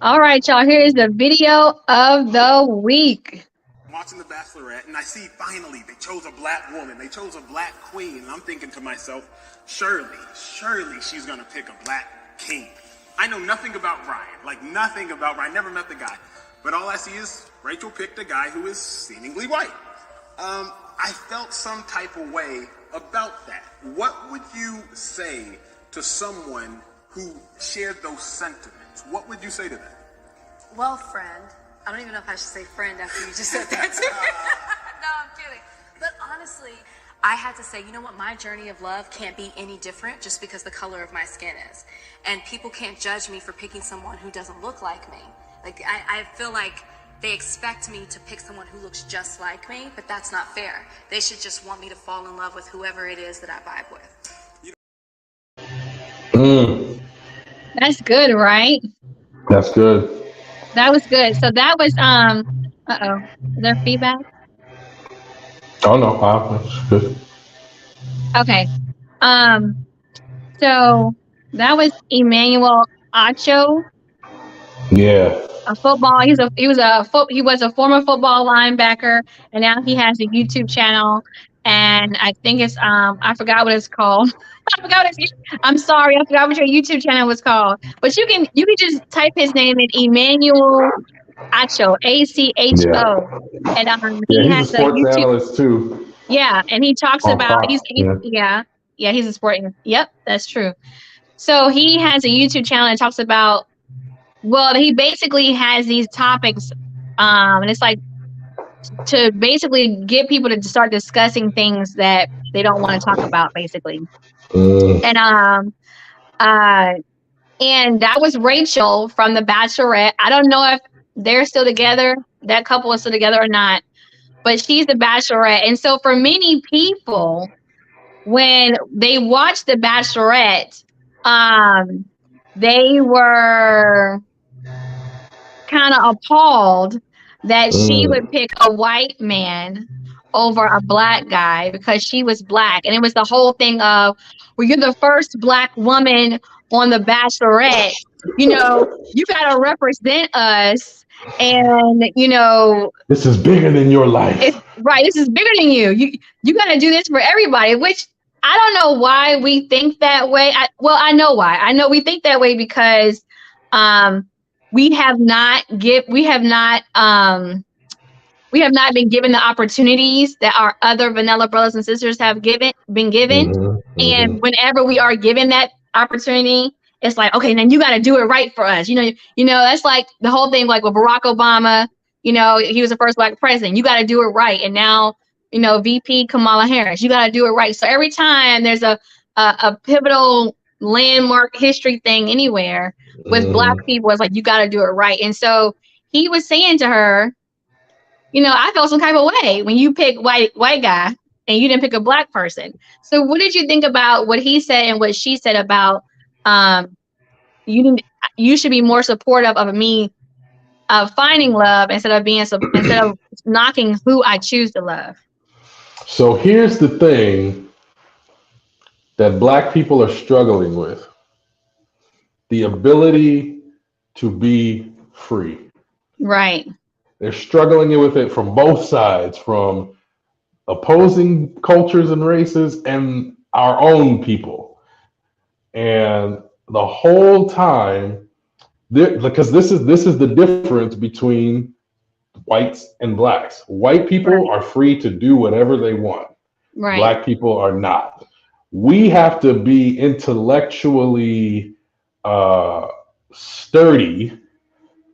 All right, y'all. Here is the video of the week. Watching The Bachelorette, and I see finally they chose a black woman. They chose a black queen, and I'm thinking to myself, surely she's gonna pick a black king. I know nothing about Brian, like nothing about Brian. Never met the guy, but all I see is Rachel picked a guy who is seemingly white. I felt some type of way about that. What would you say to someone who shared those sentiments? What would you say to them? Well, friend, I don't even know if I should say friend after you just said that to me. No, I'm kidding. But honestly, I had to say, you know what? My journey of love can't be any different just because the color of my skin is. And people can't judge me for picking someone who doesn't look like me. Like, I feel like they expect me to pick someone who looks just like me, but that's not fair. They should just want me to fall in love with whoever it is that I vibe with. Mm, That's good, right? that's good. That was good. So that was uh-oh. Is there feedback? Oh no, that's good. Okay. Um so that was Emmanuel Acho, Yeah, a football. He was a former football linebacker, and now he has a YouTube channel, and I think it's I forgot what it's called. I forgot what it's I'm sorry, I forgot what your YouTube channel was called. But you can just type his name in Emmanuel Acho, yeah, ACHO. And yeah. he He's a has a sports YouTube, analyst too yeah, and he talks on about Fox. Yeah. yeah, he's a sport. Yep, that's true. So he has a YouTube channel and talks about, well, he basically has these topics, and it's like to basically get people to start discussing things that they don't want to talk about, basically. Mm, And uh, and that was Rachel from The Bachelorette. I don't know if they're still together, that couple is still together or not, but she's the Bachelorette. And so for many people, when they watched The Bachelorette, they were kind of appalled that she would mm, pick a white man over a black guy because she was black. And it was the whole thing of, well, you're the first black woman on The Bachelorette. You know, you got to represent us. And, you know, this is bigger than your life. it's right. This is bigger than you. You got to do this for everybody, which I don't know why we think that way. I know why. I know we think that way because um, we have not been given the opportunities that our other vanilla brothers and sisters have been given. Hmm, And hmm. whenever we are given that opportunity, it's like, okay, then you got to do it right for us. That's like the whole thing, like with Barack Obama, he was the first black president. You got to do it right. And now, VP Kamala Harris, you got to do it right. So every time there's a pivotal landmark history thing anywhere with black people, it's like, you got to do it right. And so he was saying to her, I felt some type of way when you pick white guy and you didn't pick a black person. So what did you think about what he said and what she said about um you should be more supportive of me finding love instead of knocking who I choose to love. So here's the thing that black people are struggling with: the ability to be free. Right. They're struggling with it from both sides, from opposing cultures and races and our own people. And the whole time, because this is the difference between whites and blacks. White people Right. are free to do whatever they want. Right. Black people are not. We have to be intellectually uh, sturdy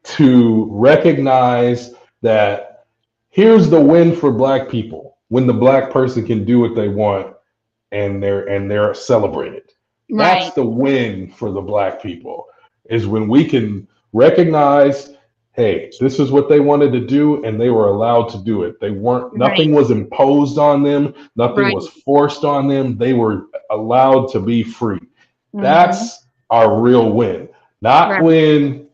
to recognize that here's the win for black people when the black person can do what they want and they're celebrated. Right. That's the win for the black people. is when we can recognize, hey, this is what they wanted to do, and they were allowed to do it. They weren't, nothing was imposed on them, nothing was forced on them. They were allowed to be free. That's our real win. Not when,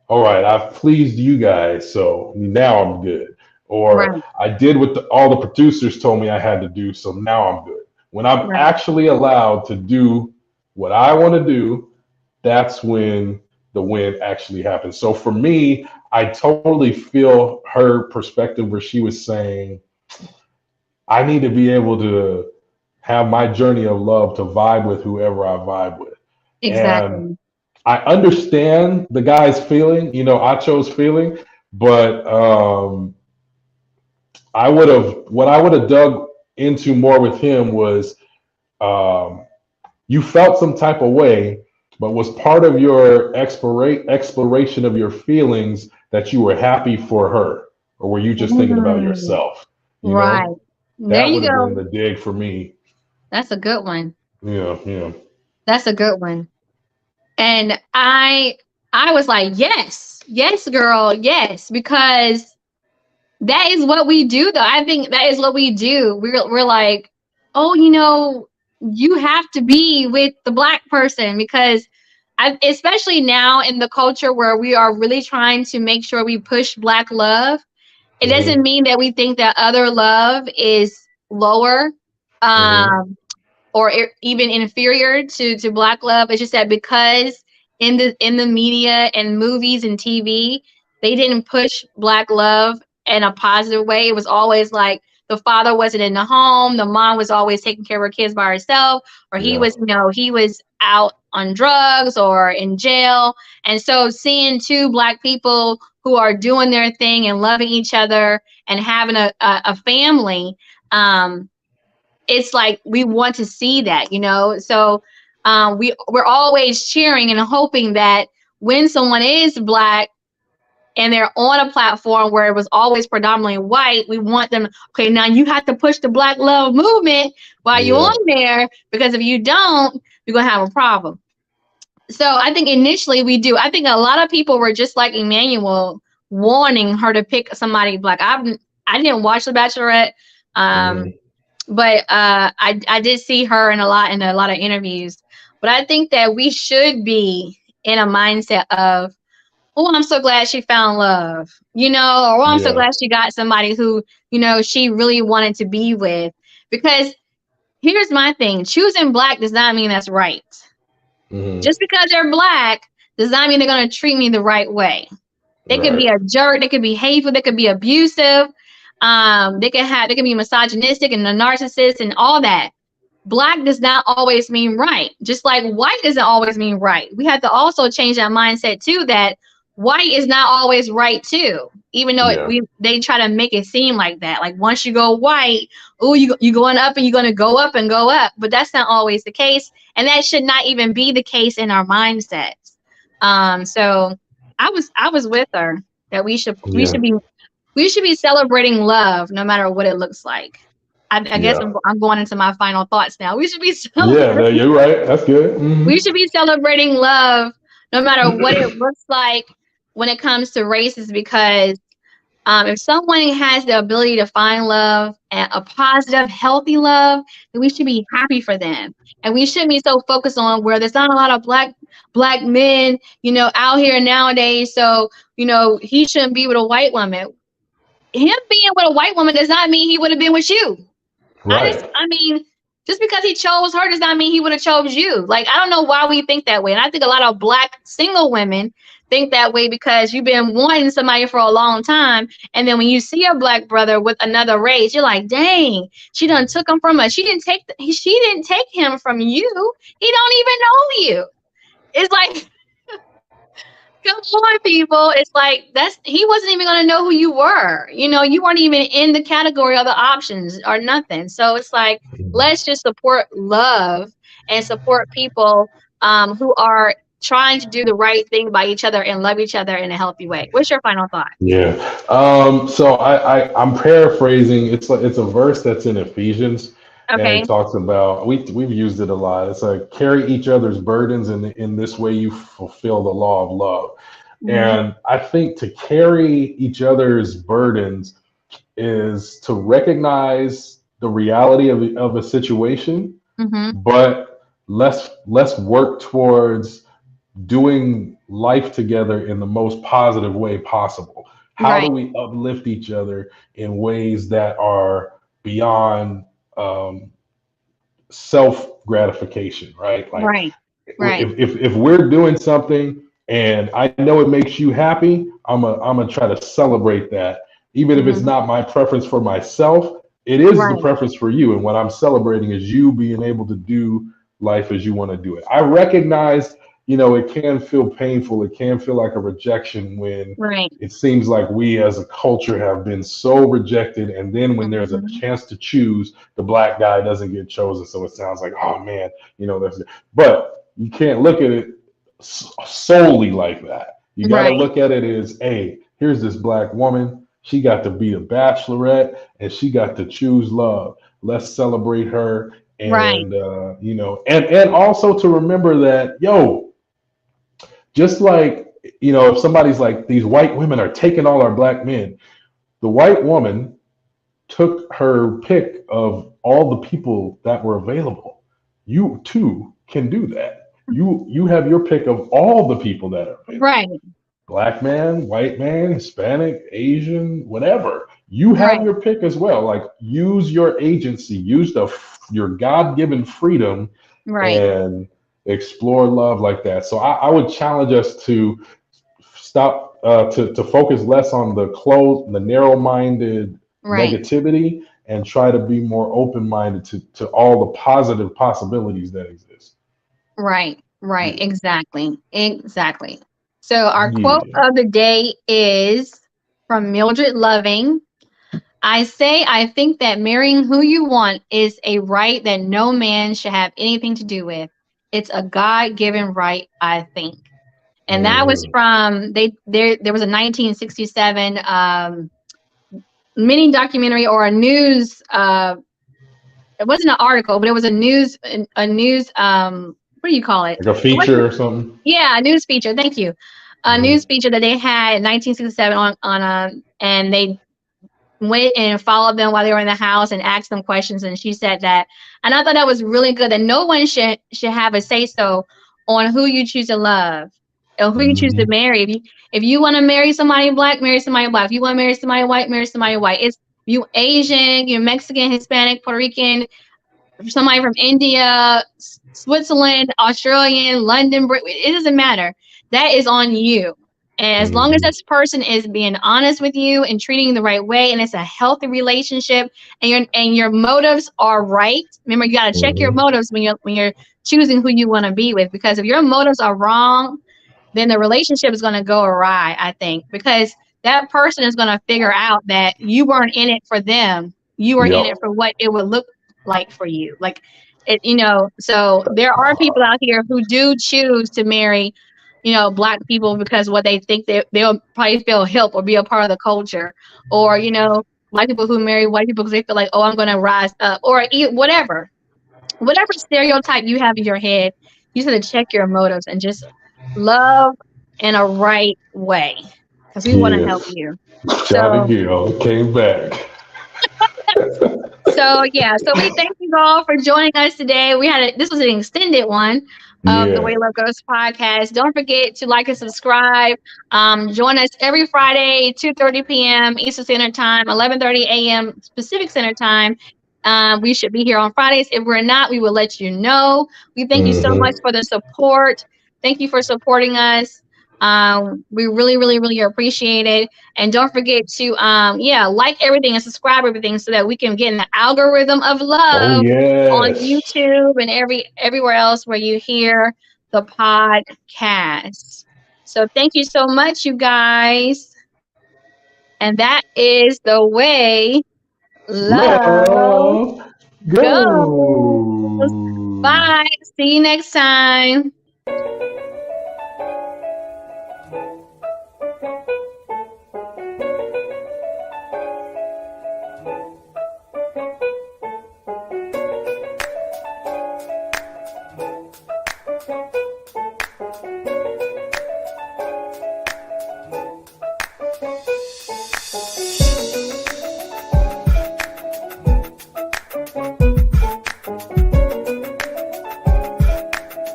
all right, I've pleased you guys, so now I'm good. Or I did what all the producers told me I had to do, so now I'm good. When I'm actually allowed to do what I want to do, that's when the win actually happens. So for me, I totally feel her perspective where she was saying, I need to be able to have my journey of love to vibe with whoever I vibe with. Exactly. And I understand the guy's feeling, I chose feeling, but what I would have dug into more with him was you felt some type of way, but was part of your exploration of your feelings that you were happy for her, or were you just thinking about yourself? You know? There that you would have go. been the dig for me. That's a good one. Yeah. That's a good one. And I was like, yes, girl, yes, because that is what we do, though. I think that is what we do. We're like, oh, you have to be with the Black person, because especially now in the culture where we are really trying to make sure we push Black love. It doesn't mean that we think that other love is lower or even inferior to Black love. It's just that because in the media and movies and TV, they didn't push Black love in a positive way. It was always like the father wasn't in the home, the mom was always taking care of her kids by herself, or he was out on drugs or in jail. And so seeing two Black people who are doing their thing and loving each other and having a family, it's like we want to see that, So we're always cheering and hoping that when someone is Black and they're on a platform where it was always predominantly white, we want them, okay, now you have to push the Black love movement while you're on there, because if you don't, you're going to have a problem. So I think initially we do. I think a lot of people were just like Emmanuel, wanting her to pick somebody Black. I didn't watch The Bachelorette, but I did see her in a lot of interviews. But I think that we should be in a mindset of, oh, I'm so glad she found love, or I'm so glad she got somebody who, she really wanted to be with. Because here's my thing. Choosing Black does not mean that's right. Just because they're Black does not mean they're going to treat me the right way. They could be a jerk. They could be hateful. They could be abusive. They could be misogynistic and a narcissist and all that. Black does not always mean right. Just like white doesn't always mean right. We have to also change that mindset too, that white is not always right too. Even though they try to make it seem like that. Like once you go white, oh, you going up and you're going to go up and go up. But that's not always the case. And that should not even be the case in our mindsets. So I was with her that we should be celebrating love no matter what it looks like. I guess I'm going into my final thoughts now. We should be celebrating. Yeah, you're right. That's good. We should be celebrating love no matter what it looks like when it comes to races, because if someone has the ability to find love, and a positive, healthy love, then we should be happy for them. And we shouldn't be so focused on where there's not a lot of black men, out here nowadays. So, he shouldn't be with a white woman. Him being with a white woman does not mean he would have been with you. Right. Just because he chose her does not mean he would have chose you. Like, I don't know why we think that way. And I think a lot of Black single women think that way because you've been wanting somebody for a long time. And then when you see a Black brother with another race, you're like, dang, she done took him from us. She didn't take him from you. He don't even know you. It's like, come on, people. It's like he wasn't even going to know who you were. You weren't even in the category of the options or nothing. So it's like, let's just support love and support people who are trying to do the right thing by each other and love each other in a healthy way. What's your final thought? Yeah. So I'm paraphrasing. It's a verse that's in Ephesians, and Okay. it talks about we've used it a lot. It's like carry each other's burdens, and in this way you fulfill the law of love. Mm-hmm. And I think to carry each other's burdens is to recognize the reality of a situation, Mm-hmm. but let's work towards doing life together in the most positive way possible. How do Right. we uplift each other in ways that are beyond self gratification, right? Like Right. Right. if we're doing something and I know it makes you happy, I'm gonna try to celebrate that, even if it's Mm-hmm. not my preference for myself. It is the Right. preference for you, and what I'm celebrating is you being able to do life as you want to do it. I recognize, it can feel painful. It can feel like a rejection when Right. it seems like we as a culture have been so rejected, and then when there's a Mm-hmm. chance to choose, the black guy doesn't get chosen. So it sounds like, oh man, that's. But you can't look at it solely like that. You got to Right. look at it as, hey, here's this black woman. She got to be a bachelorette, and she got to choose love. Let's celebrate her, Right. and and also to remember that, just like, if somebody's like, these white women are taking all our black men, the white woman took her pick of all the people that were available. You too can do that. You have your pick of all the people that are available. Right. Black man, white man, Hispanic, Asian, whatever. You have Right. your pick as well. Like, use your agency, use your God-given freedom, Right. and explore love like that. So I would challenge us to stop, to focus less on the narrow-minded Right. negativity, and try to be more open-minded to all the positive possibilities that exist. Right. Right. Yeah. Exactly. Exactly. So our quote Yeah. of the day is from Mildred Loving. I think that marrying who you want is a right that no man should have anything to do with. It's a God-given right, I think. And that was Mhm. from there was a 1967 mini documentary or a news it wasn't an article, but it was a news what do you call it? Like a It wasn't feature or something. yeah, a news feature. Thank you. A Mhm. news feature that they had in 1967 on and they went and followed them while they were in the house and asked them questions, and she said that, and I thought that was really good, that no one should have a say so on who you choose to love or who you choose to Mhm. marry. If you want to marry somebody black, marry somebody black. If you want to marry somebody white, marry somebody white. It's you Asian, you Mexican, Hispanic, Puerto Rican, somebody from India, Switzerland, Australian, London, it doesn't matter. That is on you. And as long as Mhm. this person is being honest with you and treating you the right way, and it's a healthy relationship, and your motives are right. Remember, you got to check your Mhm. motives when you're choosing who you want to be with. Because if your motives are wrong, then the relationship is going to go awry. I think because that person is going to figure out that you weren't in it for them. You were in it Yep. for what it would look like for you. Like it. So there are people out here who do choose to marry, black people because what they think they'll probably feel help or be a part of the culture, or white people who marry white people because they feel like, oh, I'm going to rise up, or whatever stereotype you have in your head. You just have to check your motives and just love in a right way because we want to help Yes. you. Johnny So Gill came back. So yeah, so we thank you all for joining us today. This was an extended one of the Yeah. Way Love Goes podcast. Don't forget to like and subscribe. Join us every Friday, 2:30 p.m. Eastern Standard Time, 11:30 a.m. Pacific Standard Time. We should be here on Fridays. If we're not, we will let you know. We thank you so much Mhm. for the support. Thank you for supporting us. We really, really, really appreciate it. And don't forget to like everything and subscribe everything so that we can get in the algorithm of Oh love on yes. YouTube and everywhere else where you hear the podcast. So thank you so much, you guys. And that is the way love Love goes. goes. Bye. See you next time. Bye.